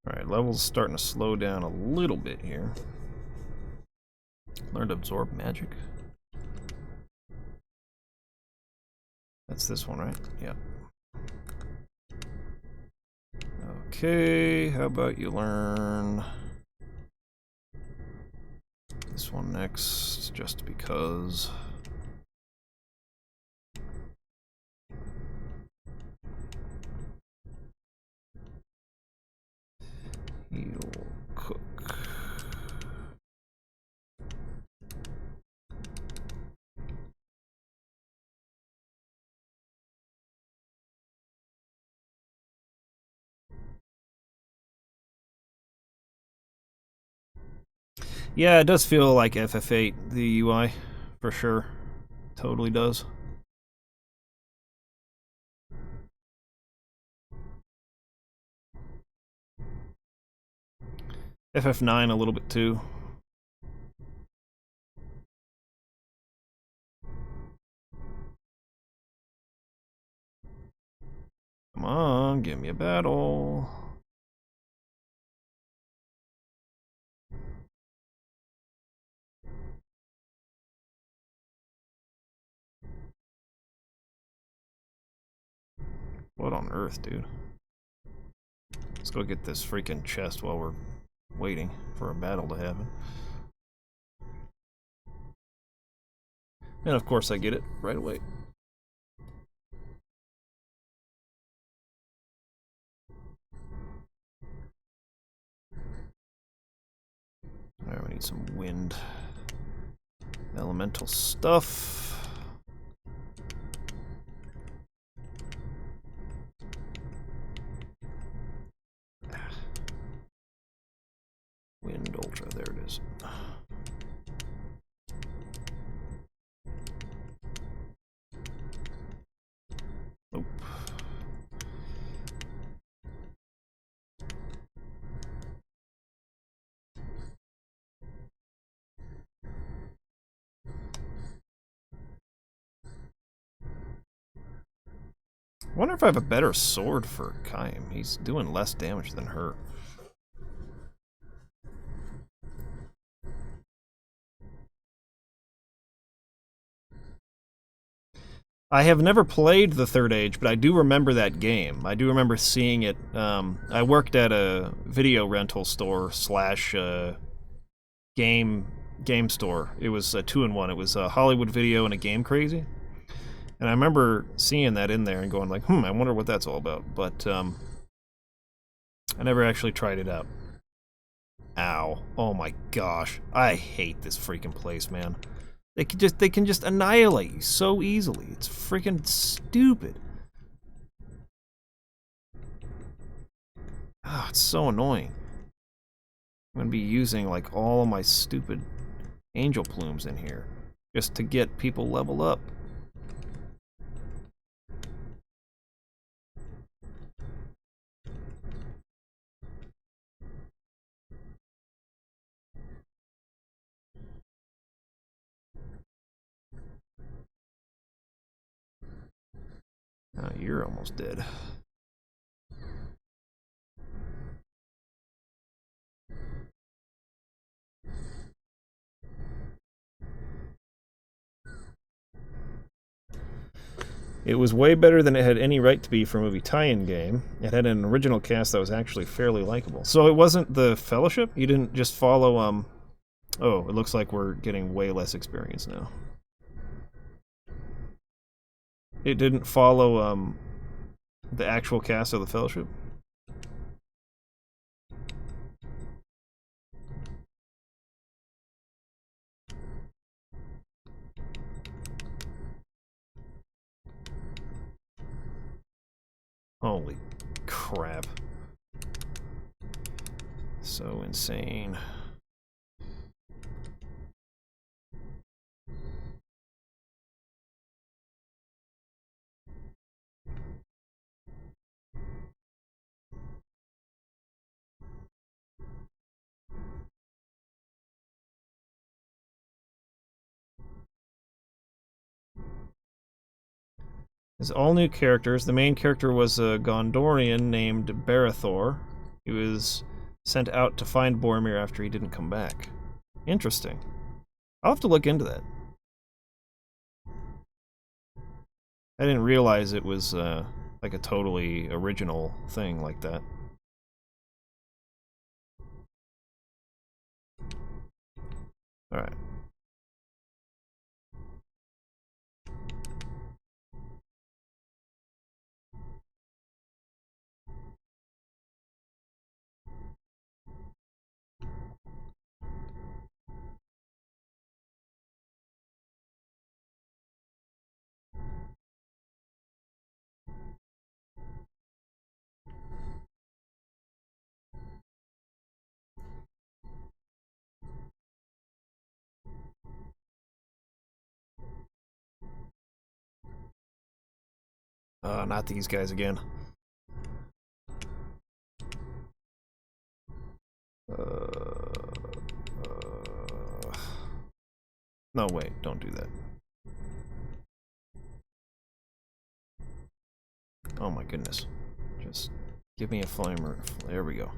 Speaker 1: Alright, level's starting to slow down a little bit here. Learn to absorb magic. That's this one, right? Yeah. Okay, how about you learn this one next, just because. Heal, cook. Yeah, it does feel like FF8, the UI, for sure. Totally does. FF9 a little bit too. Come on, give me a battle. What on earth, dude? Let's go get this freaking chest while we're waiting for a battle to happen. And of course I get it right away. Alright, we need some wind. Elemental stuff. Wind Ultra, there it is. Nope. I wonder if I have a better sword for Kaim. He's doing less damage than her. I have never played the Third Age, but I do remember that game. I do remember seeing it. I worked at a video rental store slash game store. It was a 2-in-1. It was a Hollywood Video and a Game Crazy. And I remember seeing that in there and going like, I wonder what that's all about. But I never actually tried it out. Ow. Oh my gosh. I hate this freaking place, man. They can just annihilate you so easily. It's freaking stupid. Ah, it's so annoying. I'm gonna be using like all of my stupid angel plumes in here just to get people level up. Oh, you're almost dead. It was way better than it had any right to be for a movie tie-in game. It had an original cast that was actually fairly likable. So it wasn't the Fellowship? You didn't just follow, Oh, it looks like we're getting way less experience now. It didn't follow, the actual cast of the Fellowship? Holy crap. So insane. As all new characters, the main character was a Gondorian named Barathor. He was sent out to find Boromir after he didn't come back. Interesting. I'll have to look into that. I didn't realize it was like a totally original thing like that. Alright. Not these guys again. No, wait, don't do that. Oh my goodness. Just give me a flamer. There we go.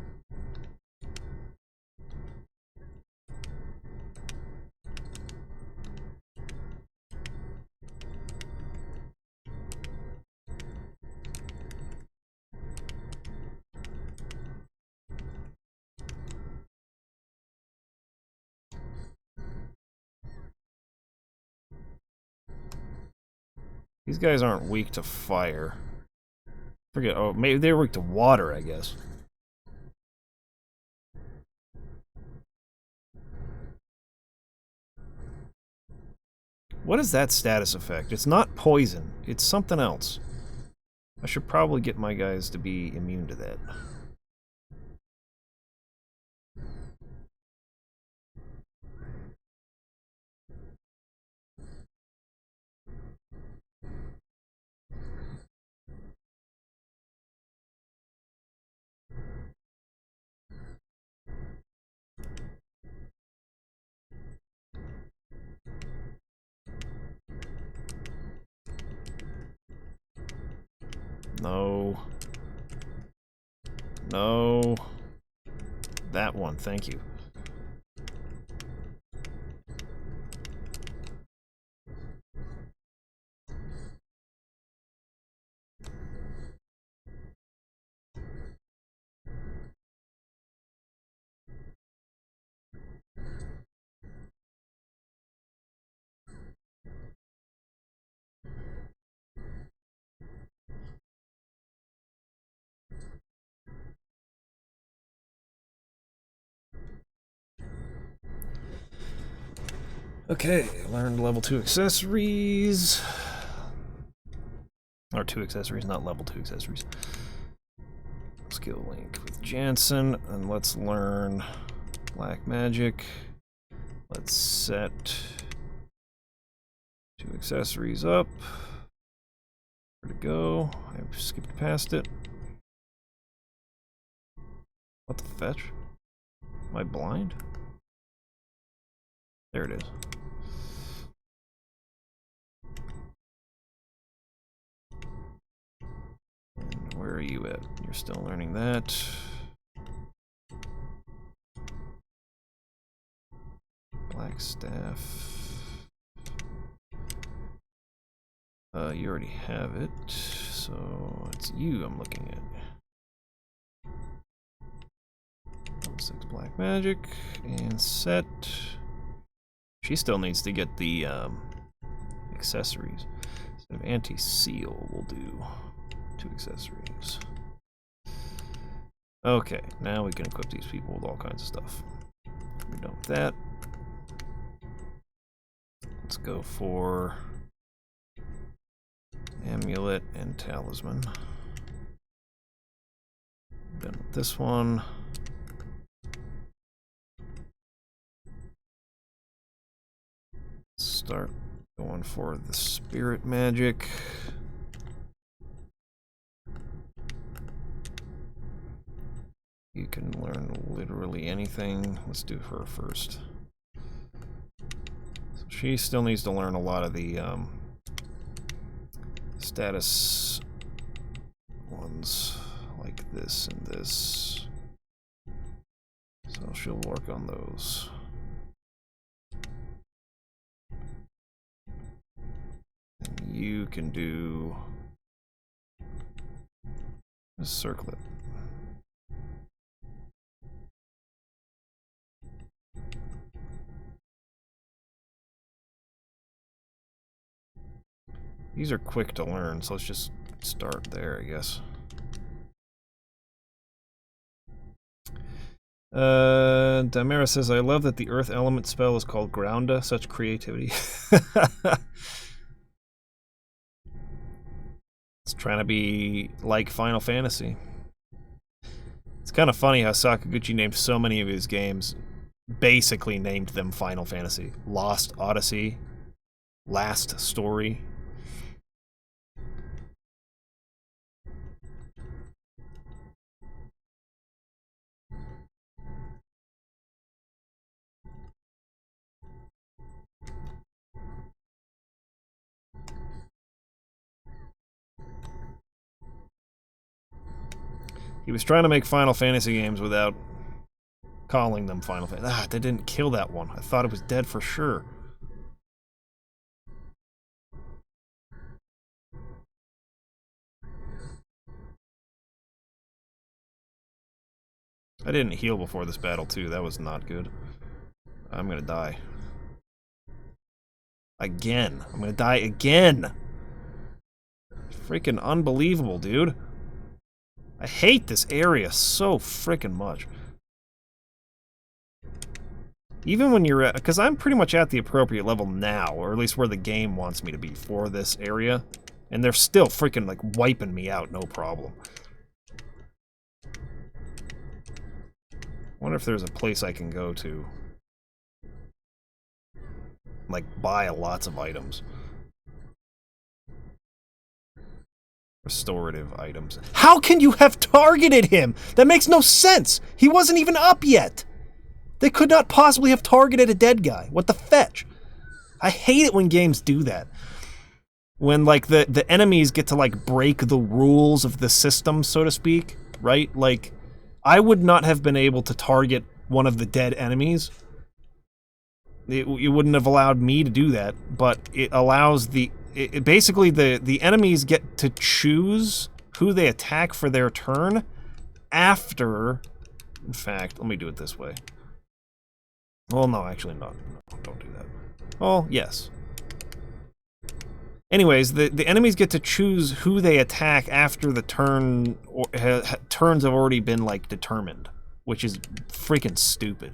Speaker 1: These guys aren't weak to fire. Forget, oh, maybe they're weak to water, I guess. What is that status effect? It's not poison. It's something else. I should probably get my guys to be immune to that. No. No. That one, thank you. Okay, learned level 2 accessories. Or 2 accessories, not level 2 accessories. Skill link with Jansen, and let's learn black magic. Let's set 2 accessories up. Where to go? I skipped past it. What the fetch? Am I blind? There it is. And where are you at? You're still learning that. Black staff. You already have it, so it's you I'm looking at. Level 6 black magic and set. She still needs to get the accessories. Instead of anti-seal, we'll do 2 accessories. Okay, now we can equip these people with all kinds of stuff. We're done with that. Let's go for amulet and talisman. Done with this one. Start going for the spirit magic. You can learn literally anything. Let's do her first. So she still needs to learn a lot of the status ones, like this and this. So she'll work on those. And you can do a circlet. These are quick to learn, so let's just start there, I guess. Damara says, I love that the earth element spell is called Grounda. Such creativity. It's trying to be like Final Fantasy. It's kind of funny how Sakaguchi named so many of his games, basically named them Final Fantasy. Lost Odyssey, Last Story. He was trying to make Final Fantasy games without calling them Final Fantasy. Ah, they didn't kill that one. I thought it was dead for sure. I didn't heal before this battle, too. That was not good. I'm gonna die. Again. I'm gonna die again! Freaking unbelievable, dude. I hate this area so freaking much. Even when you're at... Because I'm pretty much at the appropriate level now, or at least where the game wants me to be for this area. And they're still freaking, like, wiping me out, no problem. I wonder if there's a place I can go to. Like, buy lots of items. Restorative items. How can you have targeted him? That makes no sense! He wasn't even up yet! They could not possibly have targeted a dead guy. What the fetch? I hate it when games do that. When, like, the enemies get to, like, break the rules of the system, so to speak, right? Like, I would not have been able to target one of the dead enemies. It wouldn't have allowed me to do that, but it allows basically, the enemies get to choose who they attack for their turn after... In fact, let me do it this way. Well, no, actually, no, don't do that. Well, yes. Anyways, the enemies get to choose who they attack after the turn... turns have already been, like, determined, which is freaking stupid.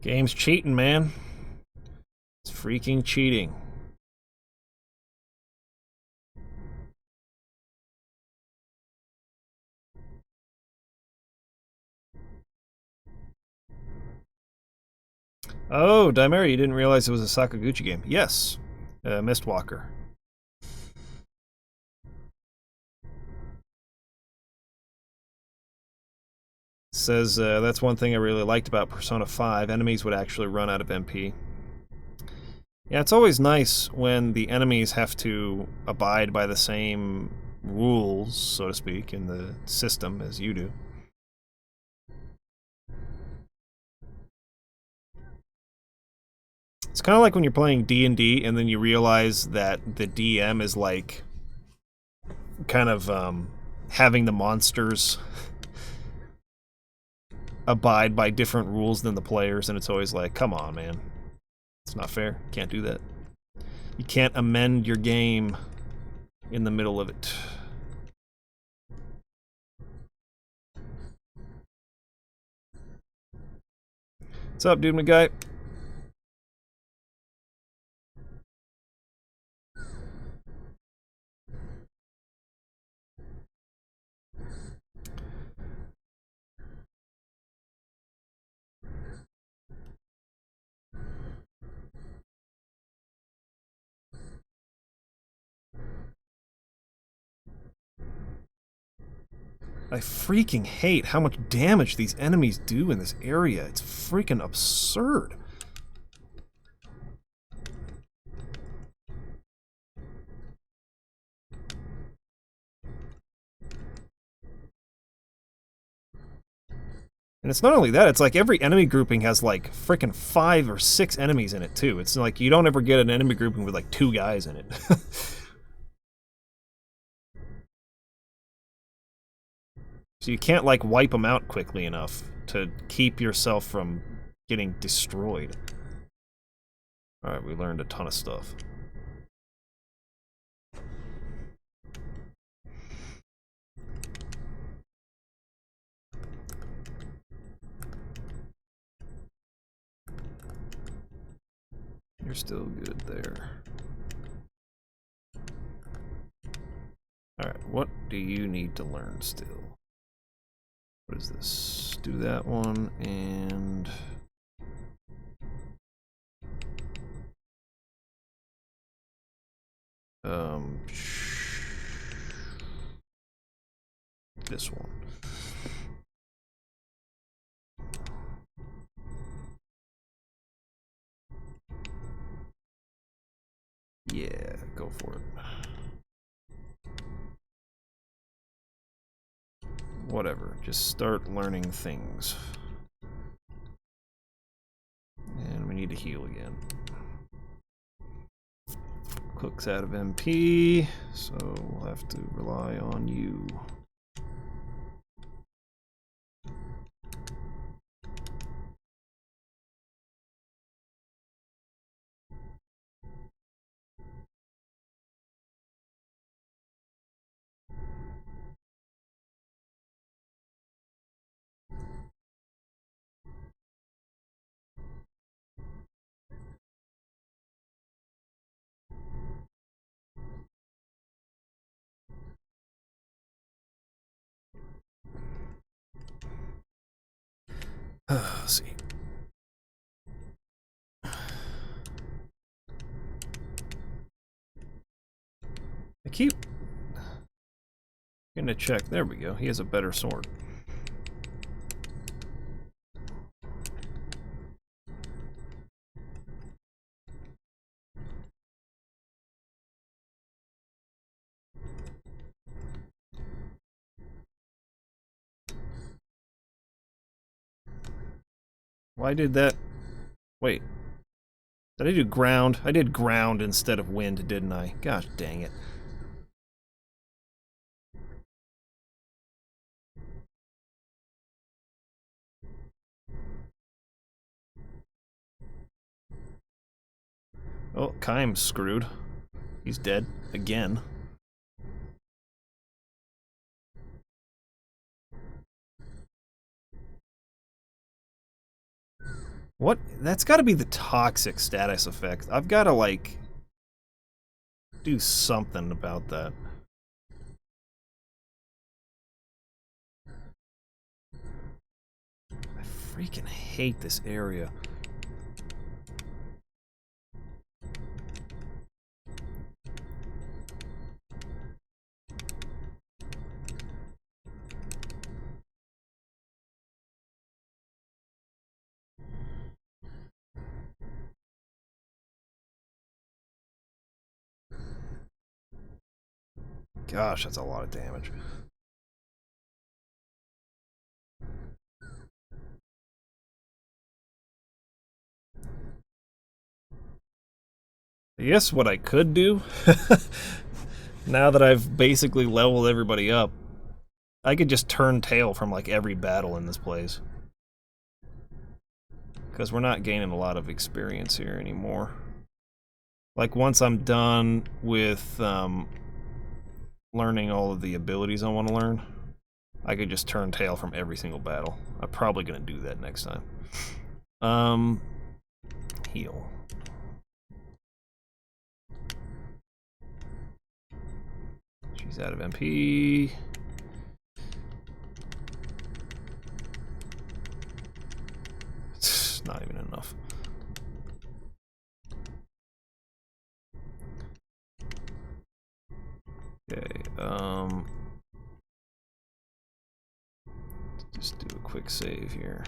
Speaker 1: Game's cheating, man. It's freaking cheating. Oh, Daimeri, you didn't realize it was a Sakaguchi game. Yes. Mistwalker. Says, that's one thing I really liked about Persona 5. Enemies would actually run out of MP. Yeah, it's always nice when the enemies have to abide by the same rules, so to speak, in the system as you do. It's kind of like when you're playing D&D and then you realize that the DM is like kind of having the monsters abide by different rules than the players, and it's always like, come on, man. It's not fair. Can't do that. You can't amend your game in the middle of it. What's up, dude, my guy? I freaking hate how much damage these enemies do in this area. It's freaking absurd. And it's not only that, it's like every enemy grouping has like freaking 5 or 6 enemies in it too. It's like you don't ever get an enemy grouping with like 2 guys in it. So you can't, like, wipe them out quickly enough to keep yourself from getting destroyed. Alright, we learned a ton of stuff. You're still good there. Alright, what do you need to learn still? What is this? Do that one, and... this one. go for it. Whatever, just start learning things. And we need to heal again. Cook's out of MP, so we'll have to rely on you. Let's see. I keep gonna check. There we go. He has a better sword. Why did that? Wait. Did I do ground? I did ground instead of wind, didn't I? Gosh dang it. Oh, Kaim's screwed. He's dead. Again. What? That's gotta be the toxic status effect. I've gotta, like, do something about that. I freaking hate this area. Gosh, that's a lot of damage. I guess what I could do, now that I've basically leveled everybody up, I could just turn tail from like every battle in this place. Because we're not gaining a lot of experience here anymore. Like once I'm done with learning all of the abilities I want to learn, I could just turn tail from every single battle. I'm probably going to do that next time. Heal. She's out of MP. It's not even enough. Okay, just do a quick save here.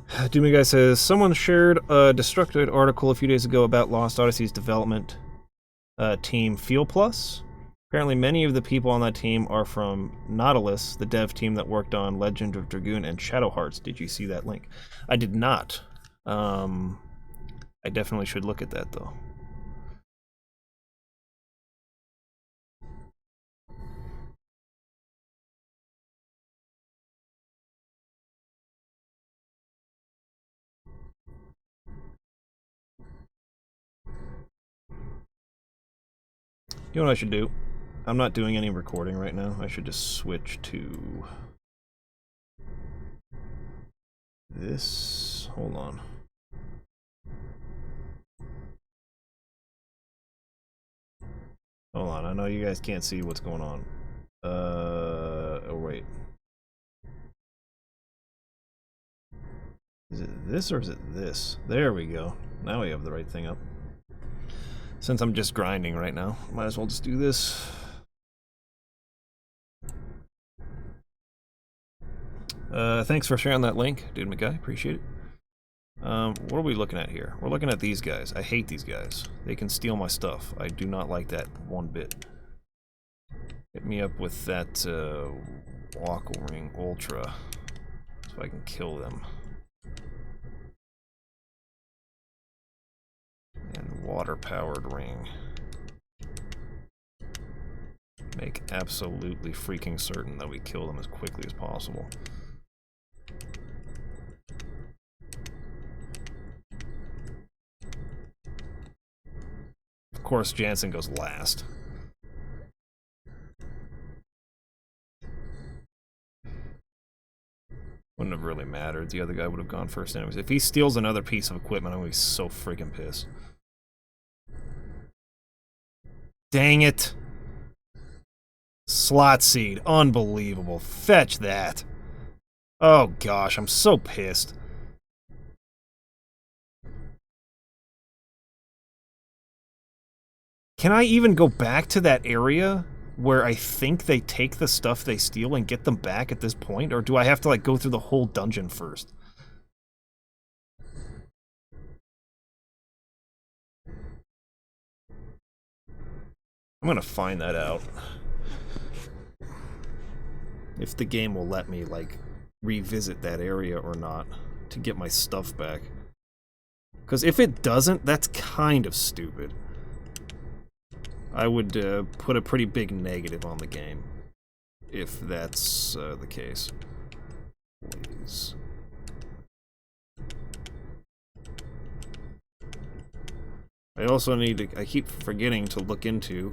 Speaker 1: Doomy Guy says, someone shared a Destructoid article a few days ago about Lost Odyssey's development team Feel Plus. Apparently many of the people on that team are from Nautilus, the dev team that worked on Legend of Dragoon and Shadow Hearts. Did you see that link? I did not. I definitely should look at that, though. You know what I should do? I'm not doing any recording right now. I should just switch to this. Hold on. Hold on, I know you guys can't see what's going on. Oh wait. Is it this or is it this? There we go. Now we have the right thing up. Since I'm just grinding right now, might as well just do this. Thanks for sharing that link, Dude McGuy. Appreciate it. What are we looking at here? We're looking at these guys. I hate these guys. They can steal my stuff. I do not like that one bit. Hit me up with that walk ring ultra so I can kill them. And water powered ring. Make absolutely freaking certain that we kill them as quickly as possible. Of course, Jansen goes last. Wouldn't have really mattered. The other guy would have gone first anyways. If he steals another piece of equipment, I'm gonna be so freaking pissed. Dang it! Slot seed. Unbelievable. Fetch that. Oh gosh, I'm so pissed. Can I even go back to that area where I think they take the stuff they steal and get them back at this point? Or do I have to, like, go through the whole dungeon first? I'm gonna find that out. If the game will let me, like, revisit that area or not to get my stuff back. Because if it doesn't, that's kind of stupid. I would put a pretty big negative on the game if that's the case. Please. I also need to... I keep forgetting to look into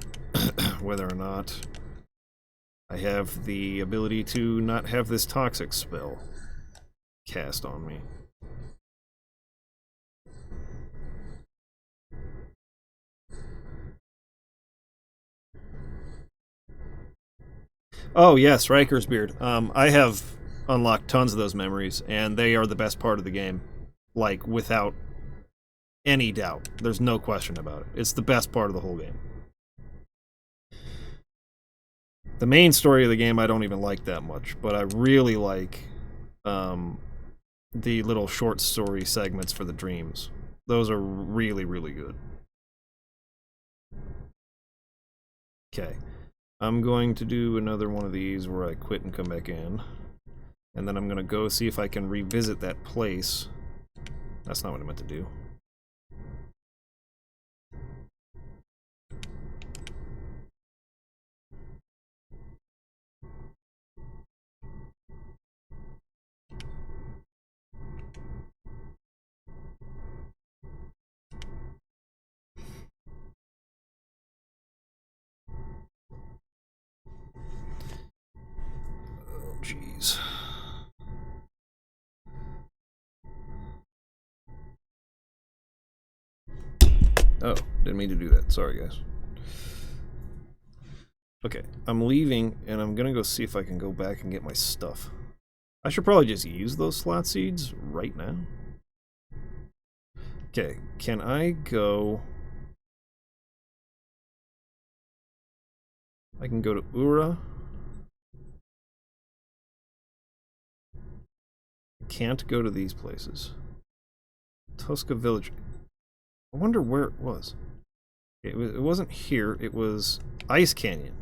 Speaker 1: whether or not I have the ability to not have this toxic spell cast on me. Oh yes, Riker's Beard. I have unlocked tons of those memories, and they are the best part of the game. Like, without any doubt. There's no question about it. It's the best part of the whole game. The main story of the game I don't even like that much, but I really like the little short story segments for the dreams. Those are really, really good. Okay. I'm going to do another one of these where I quit and come back in. And then I'm going to go see if I can revisit that place. That's not what I meant to do. Jeez. Oh, didn't mean to do that. Sorry, guys. Okay, I'm leaving, and I'm gonna go see if I can go back and get my stuff. I should probably just use those slot seeds right now. Okay, can I go... I can go to Ura. Can't go to these places. Tosca Village. I wonder where it was. It wasn't here. It was Ice Canyon.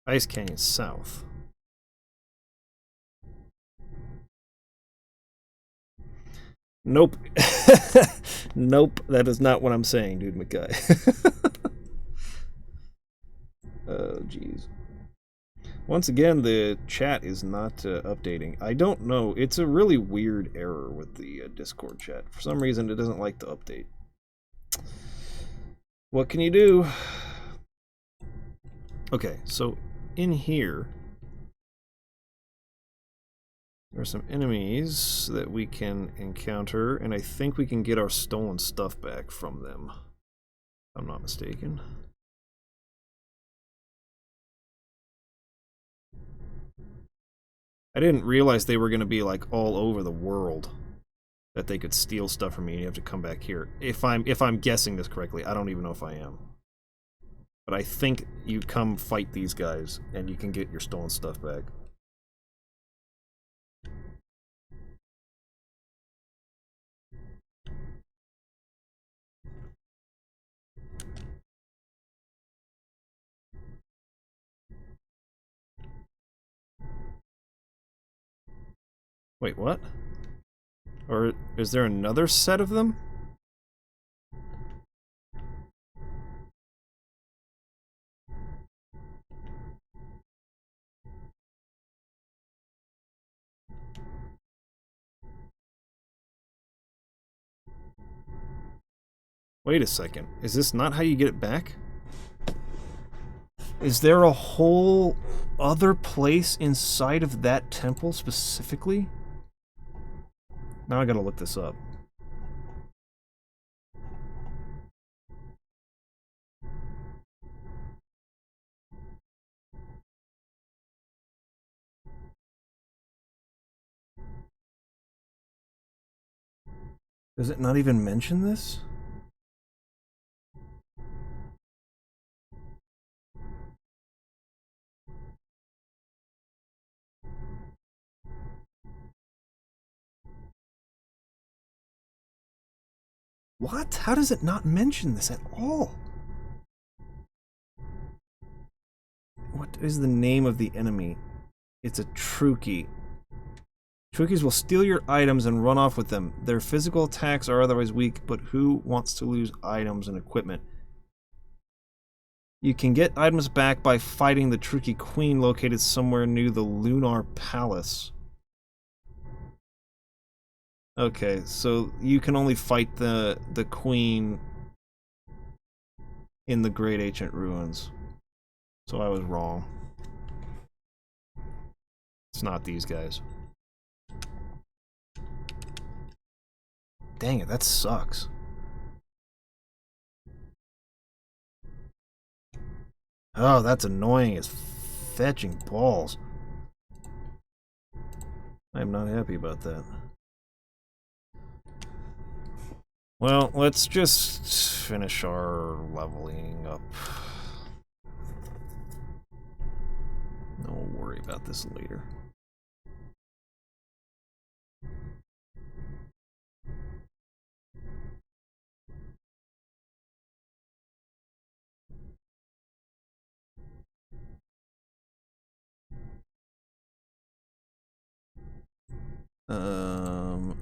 Speaker 1: Ice Canyon South. Nope. Nope. That is not what I'm saying, dude McKay. Oh, jeez. Once again, the chat is not updating. I don't know. It's a really weird error with the Discord chat. For some reason, it doesn't like to update. What can you do? Okay, so in here, there's some enemies that we can encounter, and I think we can get our stolen stuff back from them, if I'm not mistaken. I didn't realize they were going to be like all over the world, that they could steal stuff from me and you have to come back here. If I'm guessing this correctly, I don't even know if I am. But I think you come fight these guys and you can get your stolen stuff back. Wait, what? Or is there another set of them? Wait a second. Is this not how you get it back? Is there a whole other place inside of that temple specifically? Now I gotta look this up. Does it not even mention this? What? How does it not mention this at all? What is the name of the enemy? It's a Truki. Trukis will steal your items and run off with them. Their physical attacks are otherwise weak, but who wants to lose items and equipment? You can get items back by fighting the Truki Queen located somewhere near the Lunar Palace. Okay, so you can only fight the Queen in the Great Ancient Ruins. So I was wrong. It's not these guys. Dang it, that sucks. Oh, that's annoying as fetching balls. I'm not happy about that. Well, let's just finish our leveling up. No, we'll worry about this later.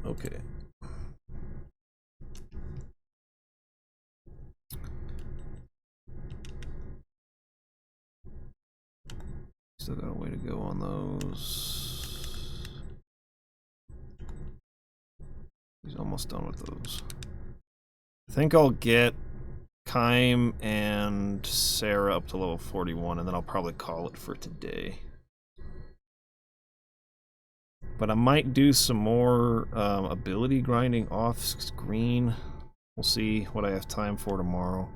Speaker 1: Okay. Still got a way to go on those. He's almost done with those. I think I'll get Kym and Sarah up to level 41, and then I'll probably call it for today. But I might do some more ability grinding off screen. We'll see what I have time for tomorrow.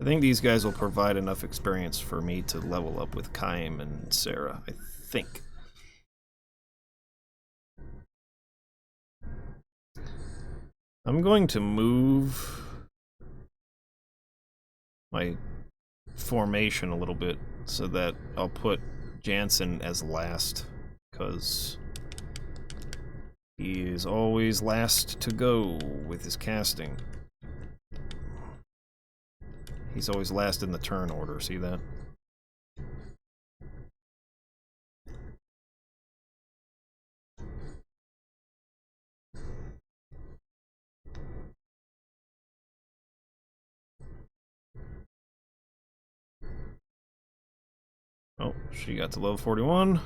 Speaker 1: I think these guys will provide enough experience for me to level up with Kym and Sarah, I think. I'm going to move my formation a little bit so that I'll put Jansen as last, because he is always last to go with his casting. He's always last in the turn order, see that? Oh, she got to level 41.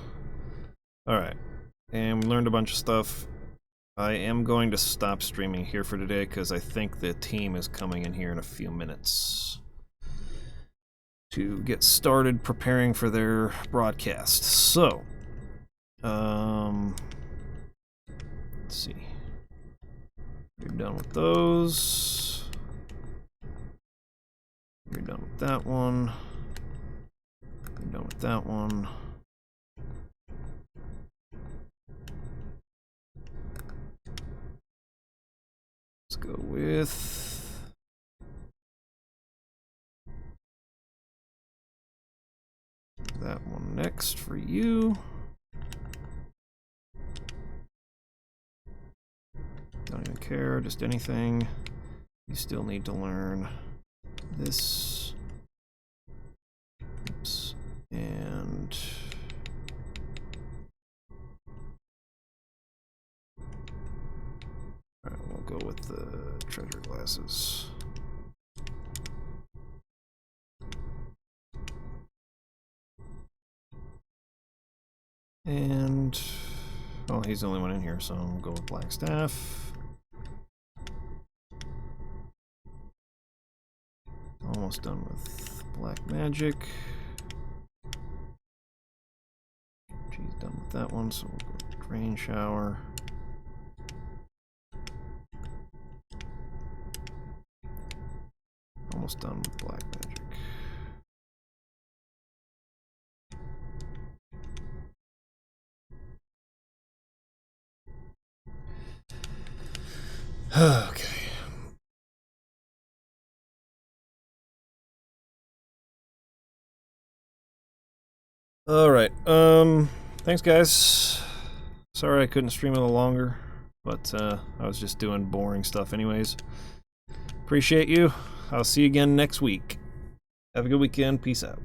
Speaker 1: Alright. And we learned a bunch of stuff. I am going to stop streaming here for today because I think the team is coming in here in a few minutes to get started preparing for their broadcast. So, let's see. You're done with those. You're done with that one. You're done with that one. Let's go with with that one next for you. Don't even care, just anything. You still need to learn this. Oops. And alright, we'll go with the treasure glasses. And well, he's the only one in here, so we'll go with black staff. Almost done with black magic. She's done with that one, so we'll go with drain shower. Almost done with black magic. Okay. Alright, thanks guys. Sorry I couldn't stream a little longer, but I was just doing boring stuff anyways. Appreciate you. I'll see you again next week. Have a good weekend. Peace out.